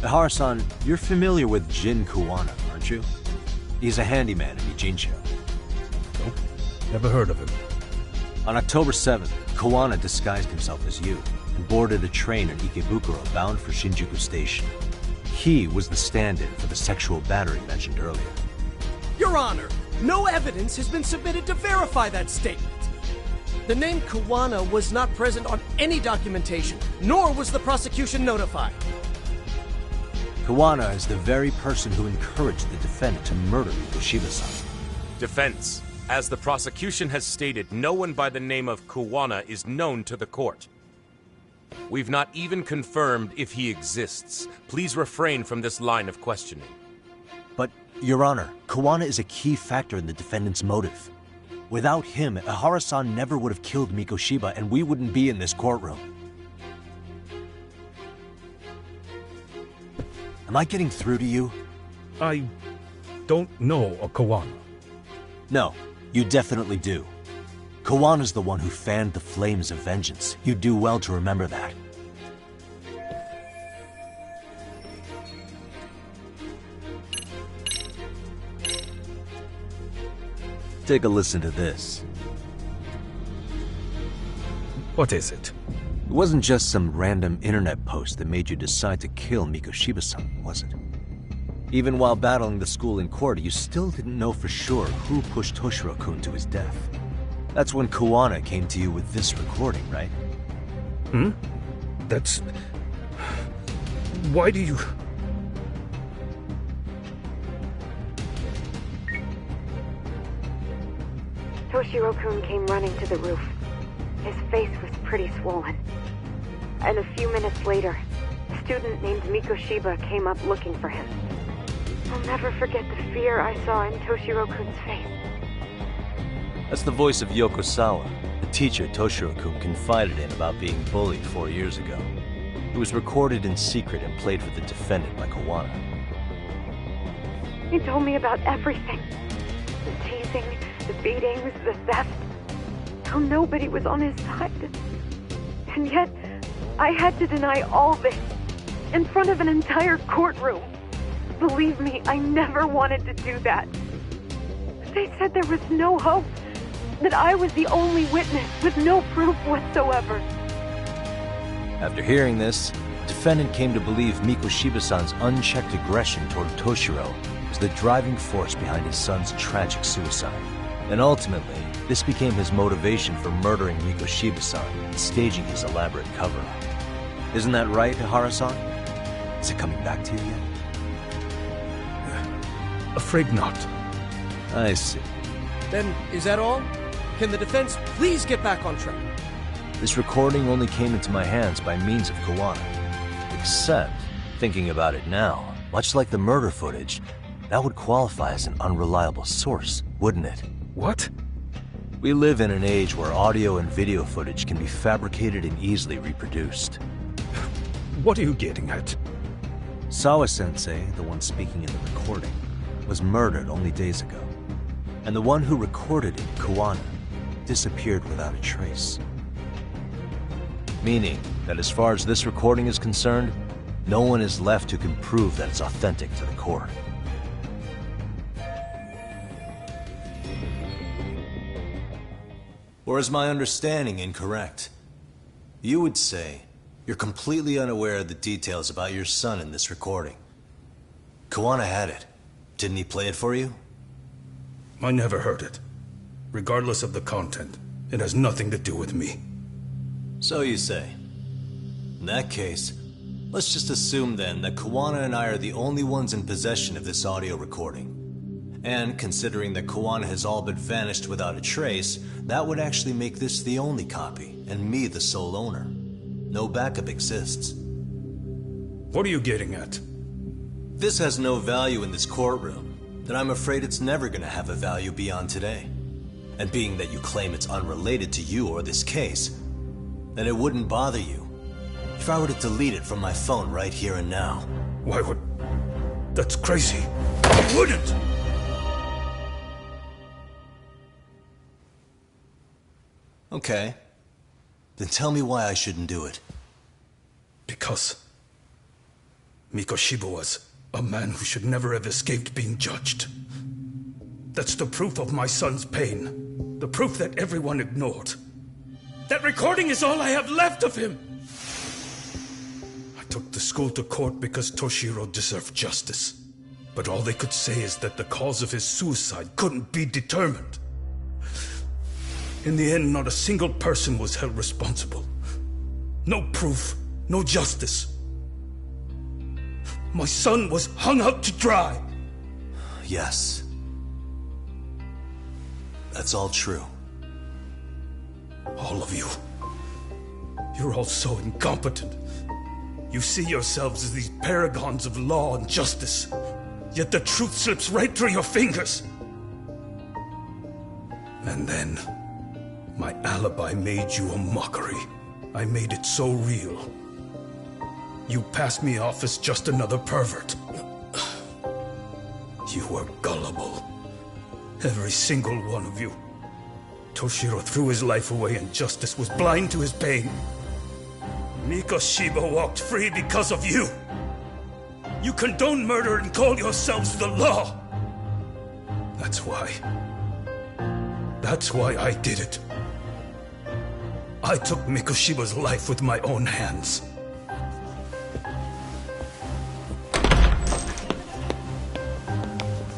Ihara-san, you're familiar with Jin Kuwana, aren't you? He's a handyman in Ijincho. Nope, never heard of him. On October 7th, Kuwana disguised himself as you and boarded a train in Ikebukuro bound for Shinjuku Station. He was the stand-in for the sexual battery mentioned earlier. Your Honor, no evidence has been submitted to verify that statement. The name Kuwana was not present on any documentation, nor was the prosecution notified. Kuwana is the very person who encouraged the defendant to murder Mikoshiba-san. Defense, as the prosecution has stated, no one by the name of Kuwana is known to the court. We've not even confirmed if he exists. Please refrain from this line of questioning. But, Your Honor, Kuwana is a key factor in the defendant's motive. Without him, Ihara-san never would have killed Mikoshiba and we wouldn't be in this courtroom. Am I getting through to you? I don't know a Kuwana. No, you definitely do. Kawana's the one who fanned the flames of vengeance. You do well to remember that. Take a listen to this. What is it? It wasn't just some random internet post that made you decide to kill Mikoshiba-san, was it? Even while battling the school in court, you still didn't know for sure who pushed Toshiro-kun to his death. That's when Kuwana came to you with this recording, right? That's... Why do you... Toshiro-kun came running to the roof. His face was pretty swollen. And a few minutes later, a student named Mikoshiba came up looking for him. I'll never forget the fear I saw in Toshiro-kun's face. That's the voice of Yokosawa, the teacher Toshiro-kun confided in about being bullied 4 years ago. It was recorded in secret and played for the defendant by Kuwana. He told me about everything. chasing, the beatings, the theft. How nobody was on his side. And yet, I had to deny all this in front of an entire courtroom. Believe me, I never wanted to do that. They said there was no hope, that I was the only witness with no proof whatsoever. After hearing this, the defendant came to believe Mikoshiba-san's unchecked aggression toward Toshiro was the driving force behind his son's tragic suicide. And ultimately, this became his motivation for murdering Mikoshiba-san and staging his elaborate cover-up. Isn't that right, Ihara-san? Is it coming back to you yet? Afraid not. I see. Then, is that all? Can the defense please get back on track? This recording only came into my hands by means of Kawana. Except, thinking about it now, much like the murder footage, that would qualify as an unreliable source, wouldn't it? What? We live in an age where audio and video footage can be fabricated and easily reproduced. What are you getting at? Sawa-sensei, the one speaking in the recording, was murdered only days ago. And the one who recorded it, Kawana, disappeared without a trace. Meaning that as far as this recording is concerned, no one is left who can prove that it's authentic to the court. Or is my understanding incorrect? You would say you're completely unaware of the details about your son in this recording. Kawana had it. Didn't he play it for you? I never heard it. Regardless of the content, it has nothing to do with me. So you say. In that case, let's just assume then that Kawana and I are the only ones in possession of this audio recording. And considering that Kawana has all but vanished without a trace, that would actually make this the only copy, and me the sole owner. No backup exists. What are you getting at? This has no value in this courtroom, then I'm afraid it's never gonna have a value beyond today. And being that you claim it's unrelated to you or this case, then it wouldn't bother you if I were to delete it from my phone right here and now. Why would... That's crazy. I wouldn't! Okay. Then tell me why I shouldn't do it. Because Mikoshiba was a man who should never have escaped being judged. That's the proof of my son's pain. The proof that everyone ignored. That recording is all I have left of him! I took the school to court because Toshiro deserved justice. But all they could say is that the cause of his suicide couldn't be determined. In the end, not a single person was held responsible. No proof, no justice. My son was hung out to dry. Yes. That's all true. All of you. You're all so incompetent. You see yourselves as these paragons of law and justice. Yet the truth slips right through your fingers. And then, my alibi made you a mockery. I made it so real. You passed me off as just another pervert. You were gullible. Every single one of you. Toshiro threw his life away and justice was blind to his pain. Mikoshiba walked free because of you. You condone murder and call yourselves the law. That's why I did it. I took Mikoshiba's life with my own hands.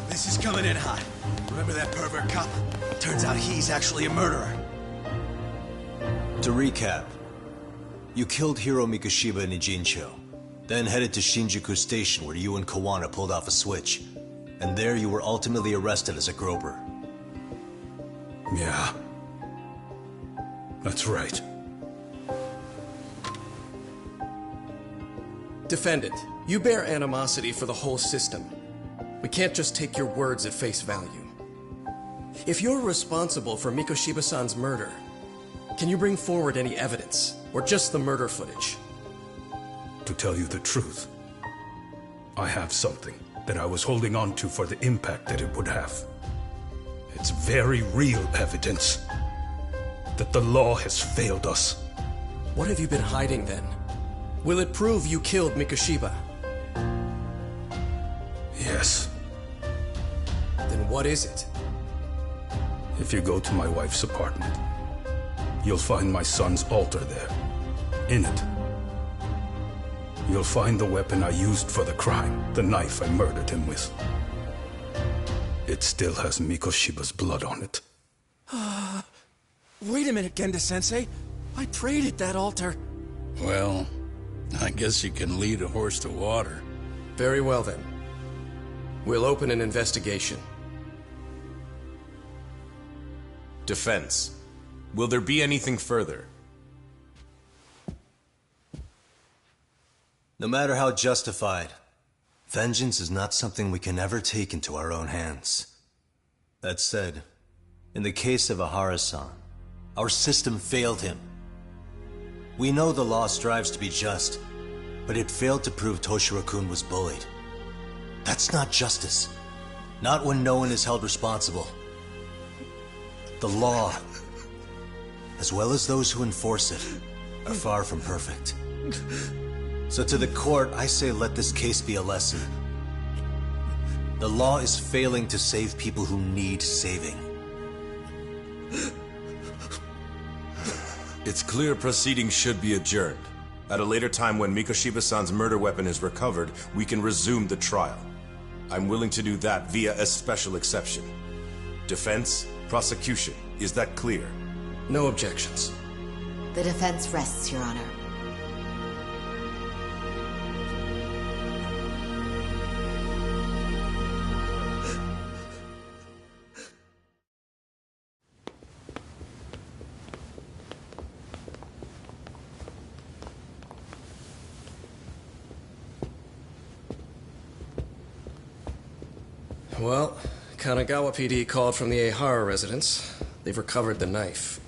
This is coming in hot. Remember that pervert cop? Turns out he's actually a murderer. To recap, you killed Hiro Mikoshiba in Ijincho, then headed to Shinjuku Station where you and Kawana pulled off a switch, and there you were ultimately arrested as a groper. Yeah. That's right. Defendant, you bear animosity for the whole system. We can't just take your words at face value. If you're responsible for Mikoshiba-san's murder, can you bring forward any evidence, or just the murder footage? To tell you the truth, I have something that I was holding on to for the impact that it would have. It's very real evidence that the law has failed us. What have you been hiding then? Will it prove you killed Mikoshiba? Yes. Then what is it? If you go to my wife's apartment, you'll find my son's altar there. In it, you'll find the weapon I used for the crime, the knife I murdered him with. It still has Mikoshiba's blood on it. Wait a minute, Genda-sensei. I prayed at that altar. Well, I guess you can lead a horse to water. Very well then. We'll open an investigation. Defense. Will there be anything further? No matter how justified, vengeance is not something we can ever take into our own hands. That said, in the case of Ahara-san, our system failed him. We know the law strives to be just, but it failed to prove Toshiro-kun was bullied. That's not justice. Not when no one is held responsible. The law, as well as those who enforce it, are far from perfect. So to the court, I say let this case be a lesson. The law is failing to save people who need saving. It's clear proceedings should be adjourned. At a later time when Mikoshiba-san's murder weapon is recovered, we can resume the trial. I'm willing to do that via a special exception. Defense, prosecution, is that clear? No objections. The defense rests, Your Honor. Well, Kanagawa PD called from the Ehara residence. They've recovered the knife.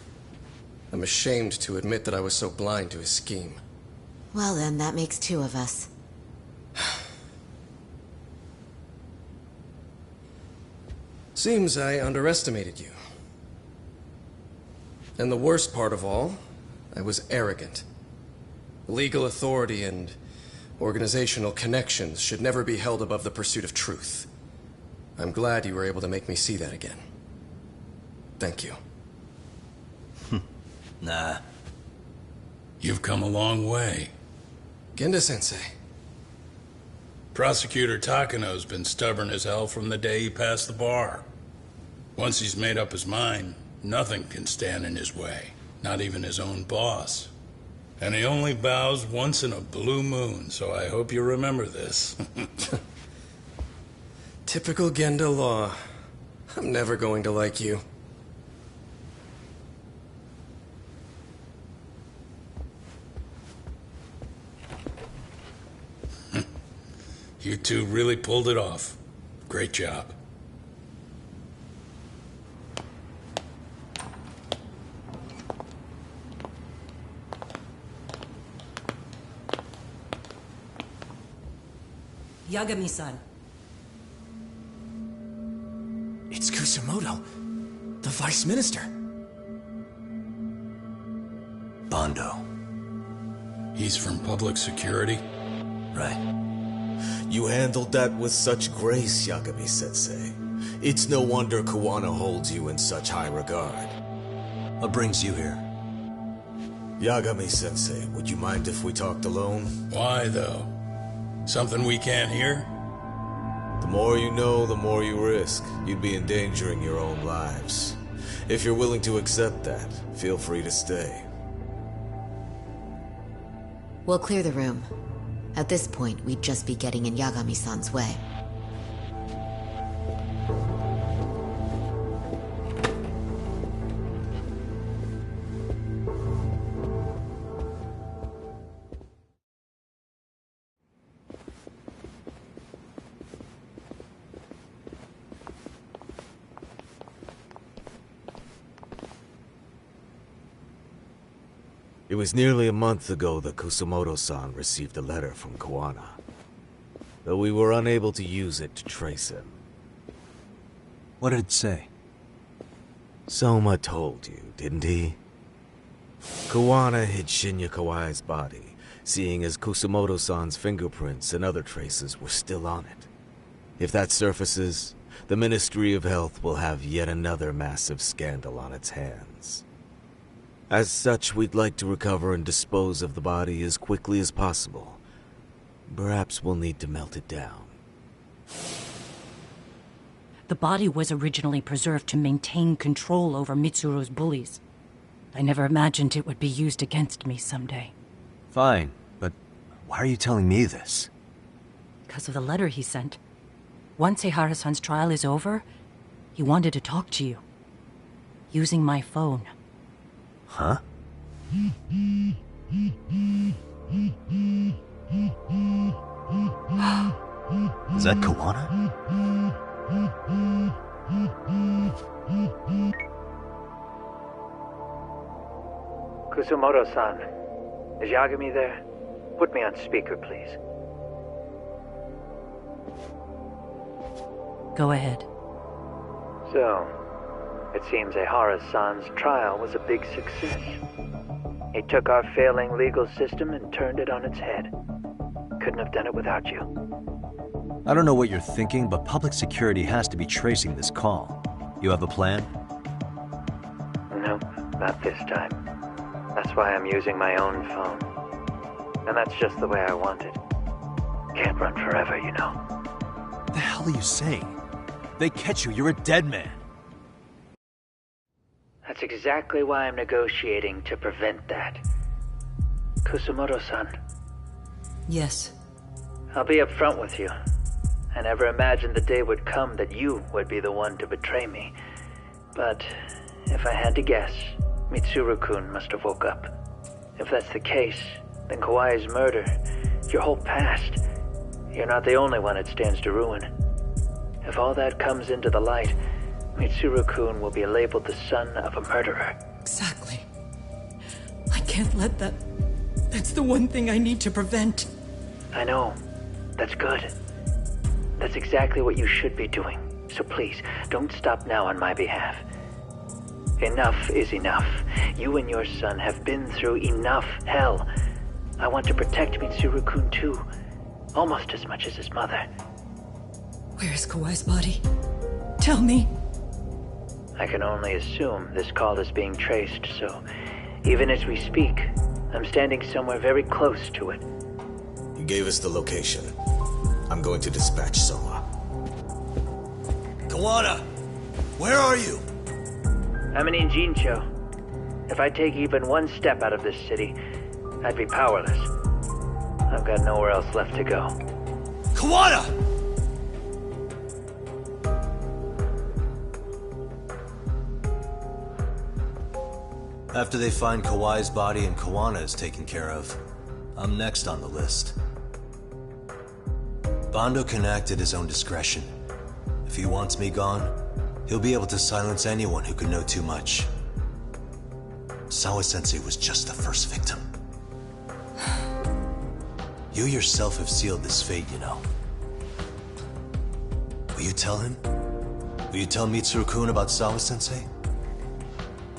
I'm ashamed to admit that I was so blind to his scheme. Well then, that makes two of us. Seems I underestimated you. And the worst part of all, I was arrogant. Legal authority and organizational connections should never be held above the pursuit of truth. I'm glad you were able to make me see that again. Thank you. Nah. You've come a long way. Genda-sensei. Prosecutor Takano's been stubborn as hell from the day he passed the bar. Once he's made up his mind, nothing can stand in his way. Not even his own boss. And he only bows once in a blue moon, so I hope you remember this. Typical Genda law. I'm never going to like you. You two really pulled it off. Great job. Yagami-san. It's Kusumoto, the Vice Minister. Bondo. He's from public security? Right. You handled that with such grace, Yagami-sensei. It's no wonder Kawana holds you in such high regard. What brings you here? Yagami-sensei, would you mind if we talked alone? Why, though? Something we can't hear? The more you know, the more you risk. You'd be endangering your own lives. If you're willing to accept that, feel free to stay. We'll clear the room. At this point, we'd just be getting in Yagami-san's way. It was nearly a month ago that Kusumoto-san received a letter from Kawana, though we were unable to use it to trace him. What did it say? Soma told you, didn't he? Kawana hid Shinya Kawai's body, seeing as Kusumoto-san's fingerprints and other traces were still on it. If that surfaces, the Ministry of Health will have yet another massive scandal on its hands. As such, we'd like to recover and dispose of the body as quickly as possible. Perhaps we'll need to melt it down. The body was originally preserved to maintain control over Mitsuru's bullies. I never imagined it would be used against me someday. Fine, but why are you telling me this? Because of the letter he sent. Once Eihara-san's trial is over, he wanted to talk to you. Using my phone. Huh? Is that Kawana? Kusumoto-san, is Yagami there? Put me on speaker, please. Go ahead. So, it seems Eihara-san's trial was a big success. He took our failing legal system and turned it on its head. Couldn't have done it without you. I don't know what you're thinking, but public security has to be tracing this call. You have a plan? Nope, not this time. That's why I'm using my own phone. And that's just the way I want it. Can't run forever, you know. What the hell are you saying? They catch you, you're a dead man. That's exactly why I'm negotiating to prevent that. Kusumoto-san. Yes. I'll be upfront with you. I never imagined the day would come that you would be the one to betray me. But if I had to guess, Mitsuru-kun must have woke up. If that's the case, then Kawai's murder, your whole past, you're not the only one it stands to ruin. If all that comes into the light, Mitsuru-kun will be labeled the son of a murderer. Exactly. I can't let that... That's the one thing I need to prevent. I know. That's good. That's exactly what you should be doing. So please, don't stop now on my behalf. Enough is enough. You and your son have been through enough hell. I want to protect Mitsuru-kun too. Almost as much as his mother. Where is Kawai's body? Tell me. I can only assume this call is being traced, so even as we speak, I'm standing somewhere very close to it. You gave us the location. I'm going to dispatch Soma. Kawana! Where are you? I'm in Injincho. If I take even one step out of this city, I'd be powerless. I've got nowhere else left to go. Kawana! After they find Kawai's body and Kawana is taken care of, I'm next on the list. Bando can act at his own discretion. If he wants me gone, he'll be able to silence anyone who could know too much. Sawa-sensei was just the first victim. You yourself have sealed this fate, you know. Will you tell him? Will you tell Mitsuru-kun about Sawa-sensei?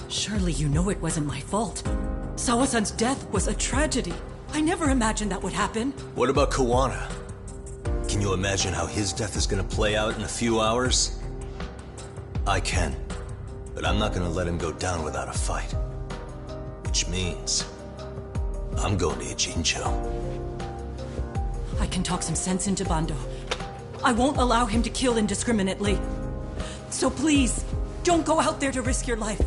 Surely you know it wasn't my fault. Sawa-san's death was a tragedy. I never imagined that would happen. What about Kawana? Can you imagine how his death is gonna play out in a few hours? I can, but I'm not gonna let him go down without a fight. Which means, I'm going to Ijincho. I can talk some sense into Bando. I won't allow him to kill indiscriminately. So please, don't go out there to risk your life.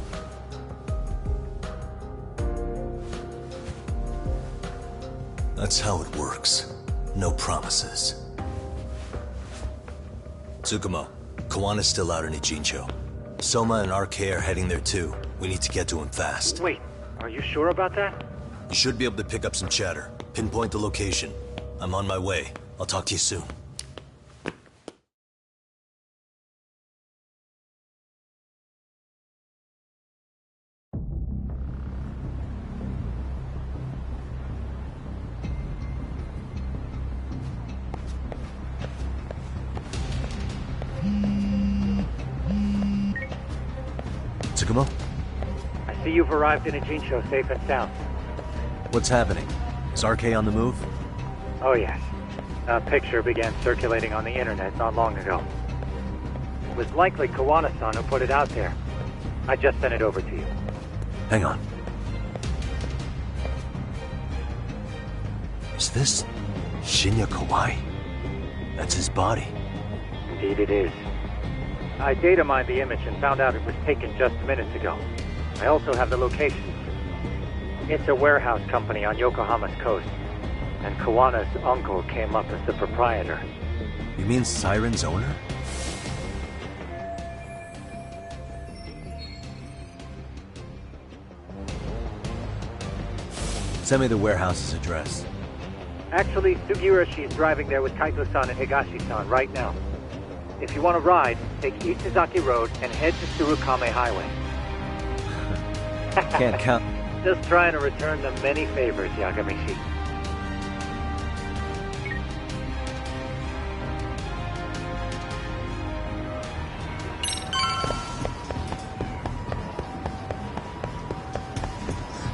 That's how it works. No promises. Tsukumo, Kawana's still out in Ijincho. Soma and RK are heading there too. We need to get to him fast. Wait, are you sure about that? You should be able to pick up some chatter. Pinpoint the location. I'm on my way. I'll talk to you soon. Tsukumo? I see you've arrived in Ijincho safe and sound. What's happening? Is RK on the move? Oh yes. A picture began circulating on the internet not long ago. It was likely Kawana-san who put it out there. I just sent it over to you. Hang on. Is this Shinya Kawai? That's his body. Indeed it is. I data mined the image and found out it was taken just minutes ago. I also have the location. It's a warehouse company on Yokohama's coast, and Kawana's uncle came up as the proprietor. You mean Siren's owner? Send me the warehouse's address. Actually, Sugiurashi is driving there with Kaito-san and Higashi-san right now. If you want to ride, take Isizaki Road and head to Tsurukame Highway. Can't count. Just trying to return them many favors, Yagamishi.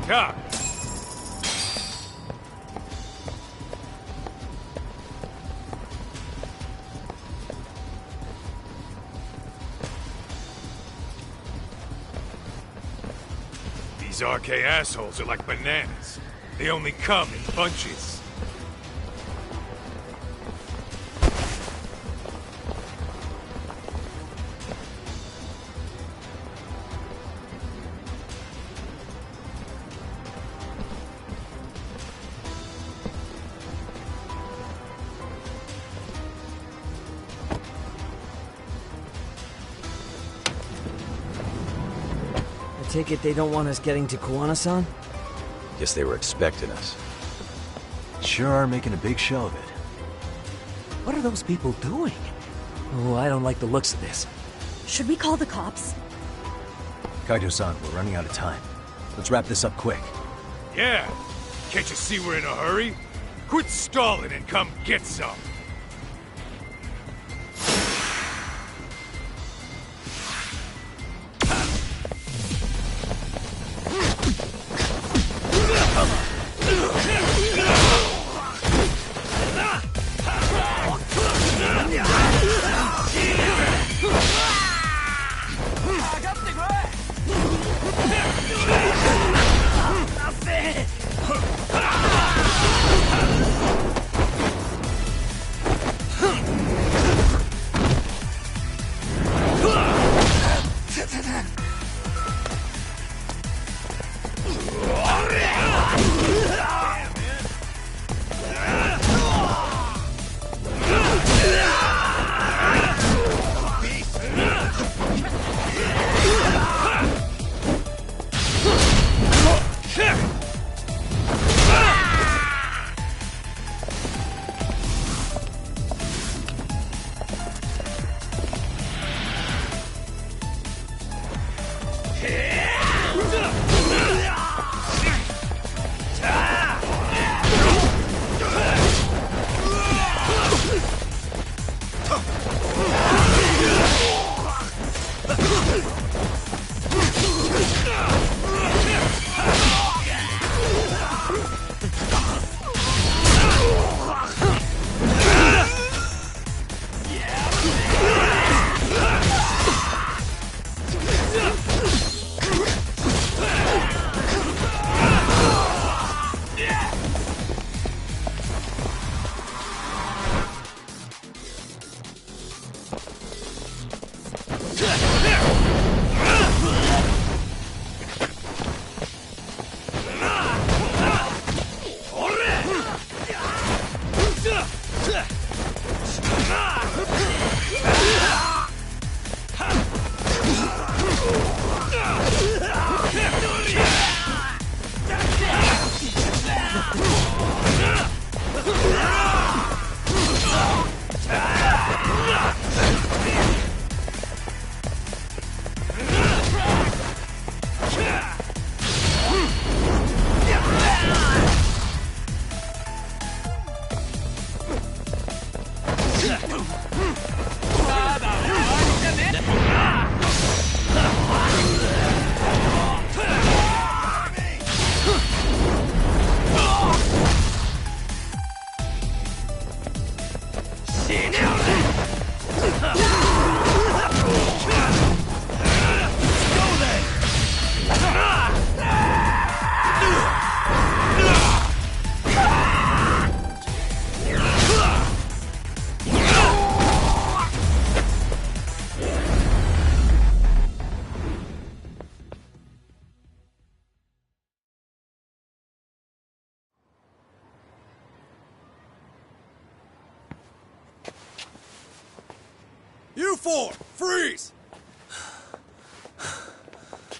Yeah. These RK assholes are like bananas. They only come in bunches. I take it they don't want us getting to Kawana-san? Guess they were expecting us. Sure are making a big show of it. What are those people doing? Oh, I don't like the looks of this. Should we call the cops? Kaito-san, we're running out of time. Let's wrap this up quick. Yeah. Can't you see we're in a hurry? Quit stalling and come get some. You four, freeze!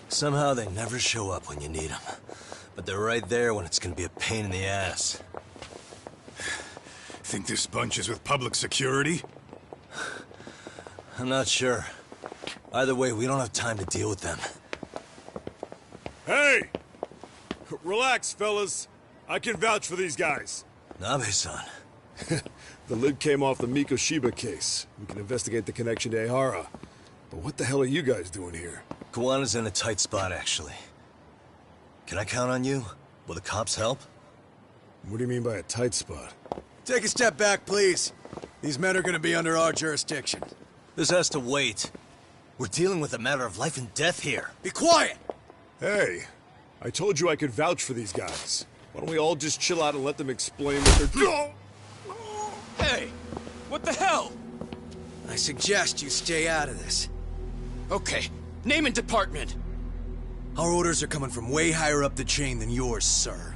Somehow they never show up when you need them. But they're right there when it's gonna be a pain in the ass. Think this bunch is with public security? I'm not sure. Either way, we don't have time to deal with them. Hey! Relax, fellas. I can vouch for these guys. Nabe-san. The lid came off the Mikoshiba case. We can investigate the connection to Ehara. But what the hell are you guys doing here? Kawana's in a tight spot, actually. Can I count on you? Will the cops help? What do you mean by a tight spot? Take a step back, please. These men are gonna be under our jurisdiction. This has to wait. We're dealing with a matter of life and death here. Be quiet! Hey, I told you I could vouch for these guys. Why don't we all just chill out and let them explain what they're... Hey, what the hell? I suggest you stay out of this. Okay, name and department. Our orders are coming from way higher up the chain than yours, sir.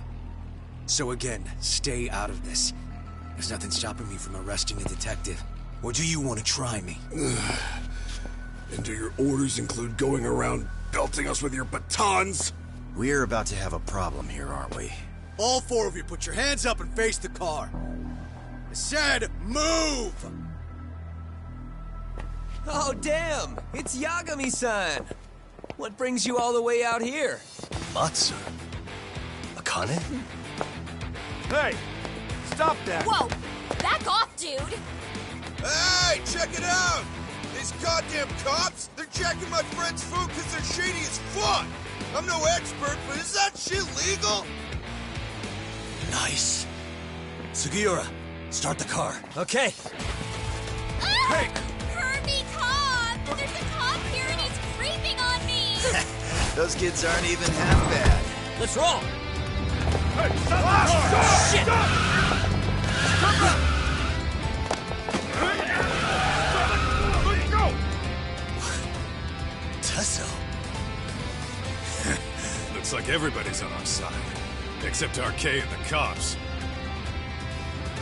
So again, stay out of this. There's nothing stopping me from arresting a detective. Or do you want to try me? And do your orders include going around belting us with your batons? We're about to have a problem here, aren't we? All four of you, put your hands up and face the car. I said, move! Oh, damn! It's Yagami-san! What brings you all the way out here? Matsu? Akane? Hey! Stop that! Whoa! Back off, dude! Hey, check it out! These goddamn cops, they're checking my friend's food because they're shady as fuck! I'm no expert, but is that shit legal? Nice. Sugiura, start the car. Okay. Hey! Kirby cop! There's a cop here and he's creeping on me! Those kids aren't even half bad. Let's roll! Hey, stop the car! Shit! Let's go! Tesso. Looks like everybody's on our side. Except RK and the cops.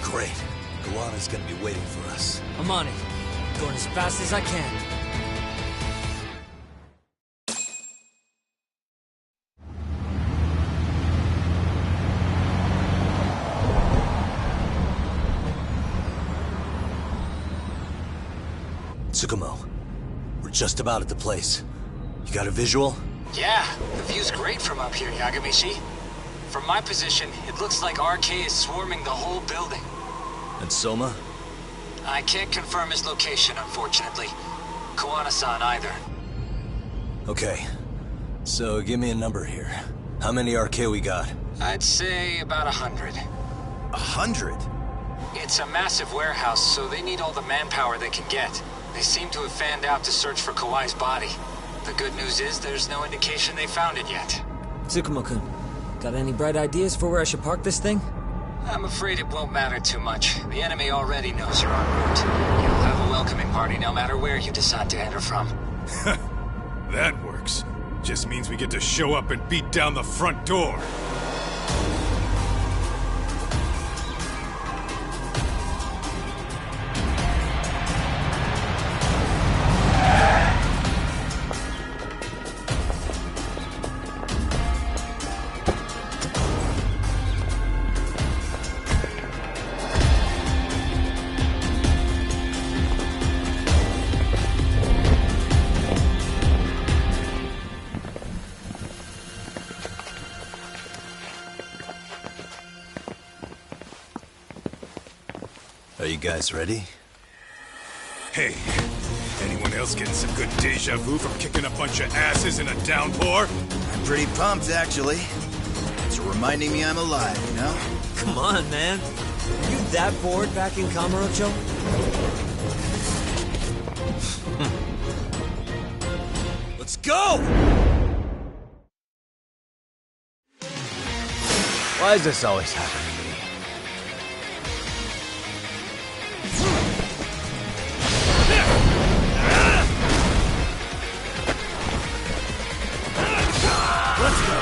Great. Kawana's gonna be waiting for us. I'm on it. Going as fast as I can. Tsukumo, we're just about at the place. You got a visual? Yeah, the view's great from up here, Yagamishi. From my position, it looks like RK is swarming the whole building. And Soma? I can't confirm his location, unfortunately. Kawana-san either. Okay. So give me a number here. How many RK we got? I'd say about 100. 100? It's a massive warehouse, so they need all the manpower they can get. They seem to have fanned out to search for Kawai's body. The good news is there's no indication they found it yet. Tsukumo-kun, got any bright ideas for where I should park this thing? I'm afraid it won't matter too much. The enemy already knows you're en route. You'll have a welcoming party no matter where you decide to enter from. That works. Just means we get to show up and beat down the front door. Are you guys ready? Hey, anyone else getting some good deja vu from kicking a bunch of asses in a downpour? I'm pretty pumped, actually. It's reminding me I'm alive, you know? Come on, man. Are you that bored back in Kamurocho? Let's go! Why is this always happening to me? Let's go!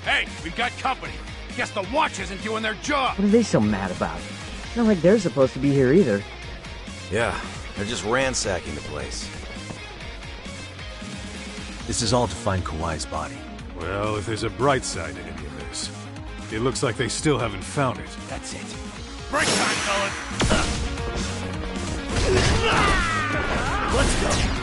Hey, we've got company. Guess the watch isn't doing their job. What are they so mad about? Not like they're supposed to be here either. Yeah, they're just ransacking the place. This is all to find Kawhi's body. Well, if there's a bright side to any of this, it looks like they still haven't found it. That's it. Break time, fellas. Let's go.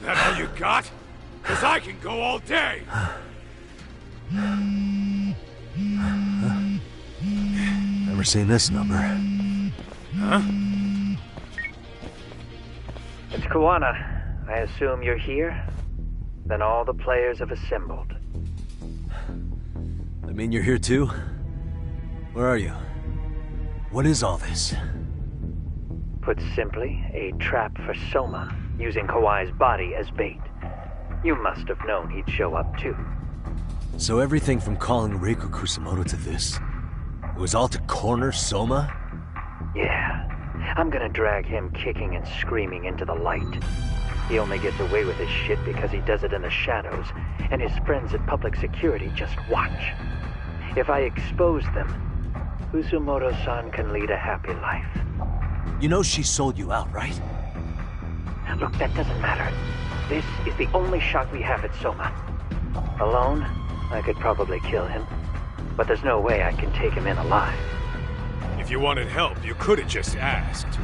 That all you got? 'Cause I can go all day! Never seen this number. Huh? It's Kawana. I assume you're here? Then all the players have assembled. I mean, you're here too? Where are you? What is all this? Put simply, a trap for Soma, using Kawhi's body as bait. You must have known he'd show up too. So everything from calling Reiko Kusumoto to this, it was all to corner Soma? Yeah. I'm gonna drag him kicking and screaming into the light. He only gets away with his shit because he does it in the shadows, and his friends at public security just watch. If I expose them, Kusumoto-san can lead a happy life. You know she sold you out, right? Look, that doesn't matter. This is the only shot we have at Soma. Alone, I could probably kill him, but there's no way I can take him in alive. If you wanted help, you could have just asked.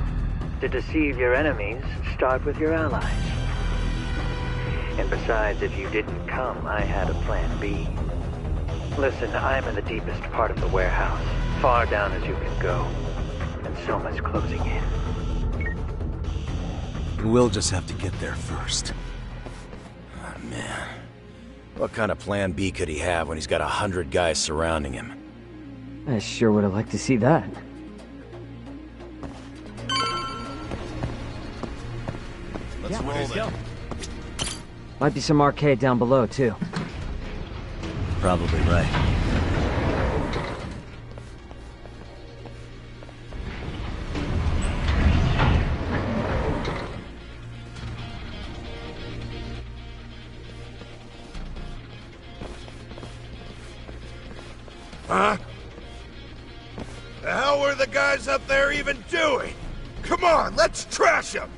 To deceive your enemies, start with your allies. And besides, if you didn't come, I had a plan B. Listen, I'm in the deepest part of the warehouse, far down as you can go, and Soma's closing in. We'll just have to get there first. Oh, man. What kind of plan B could he have when he's got 100 guys surrounding him? I sure would have liked to see that. Let's roll then. Might be some arcade down below, too. Probably right. Huh? The hell were the guys up there even doing? Come on, let's trash them!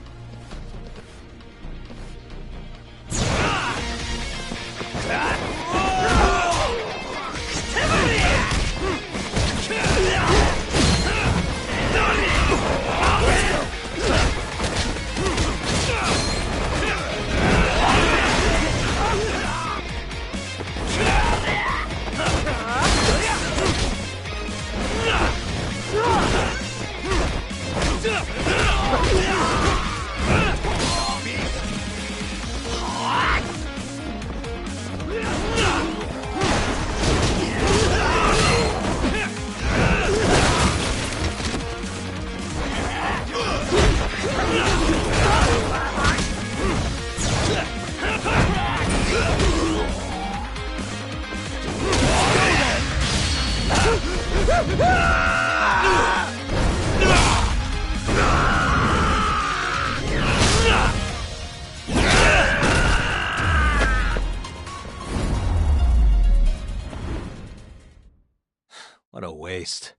What a waste.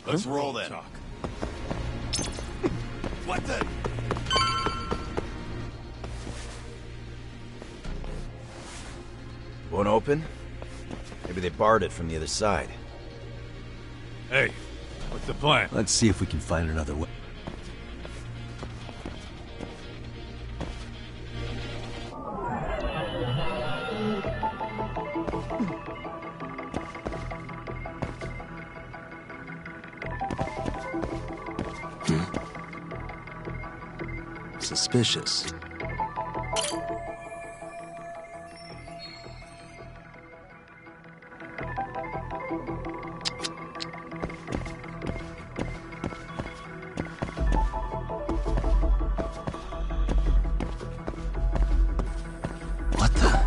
Let's roll then. What the? Won't open? Maybe they barred it from the other side. Hey, what's the plan? Let's see if we can find another way. Suspicious. What the?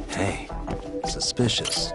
Hey, suspicious.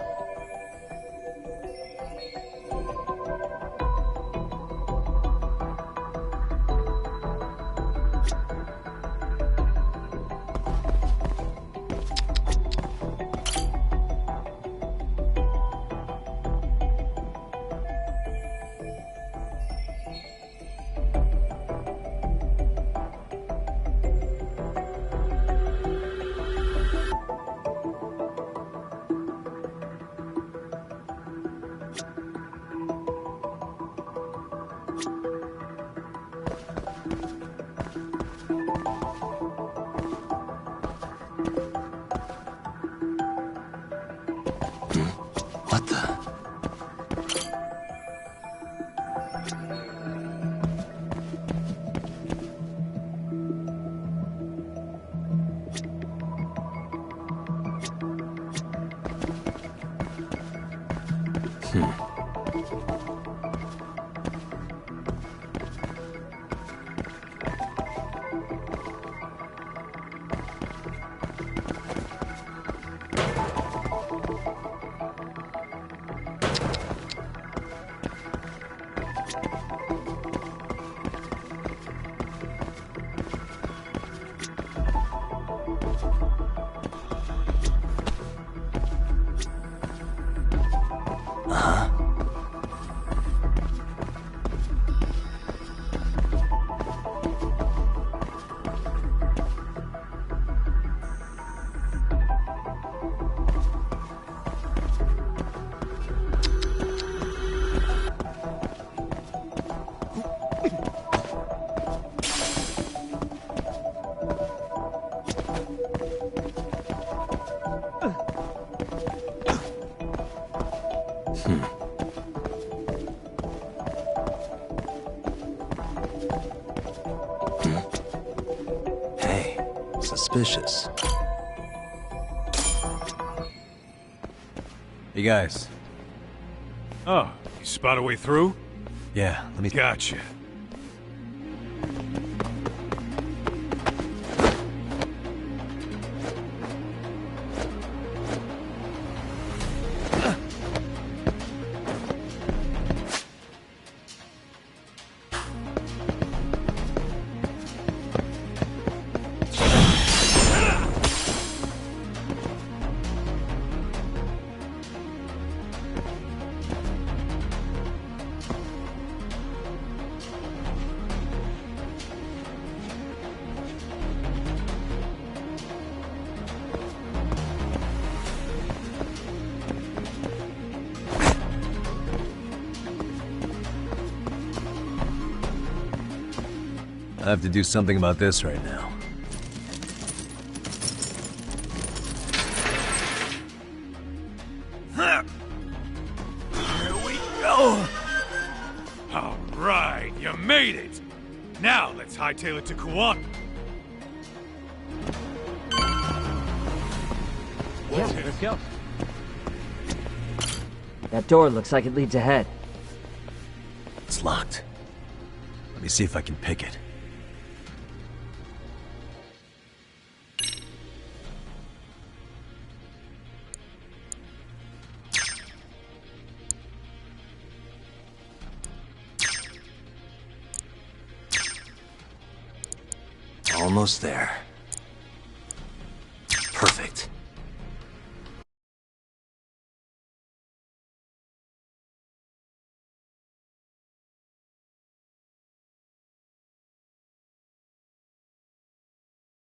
What the? Hey, suspicious. Hey guys. Oh, you spot a way through? Yeah, let me... Gotcha. I have to do something about this right now. Here we go! All right, you made it! Now let's hightail it to Kuwana. let's go. That door looks like it leads ahead. It's locked. Let me see if I can pick it. Almost there.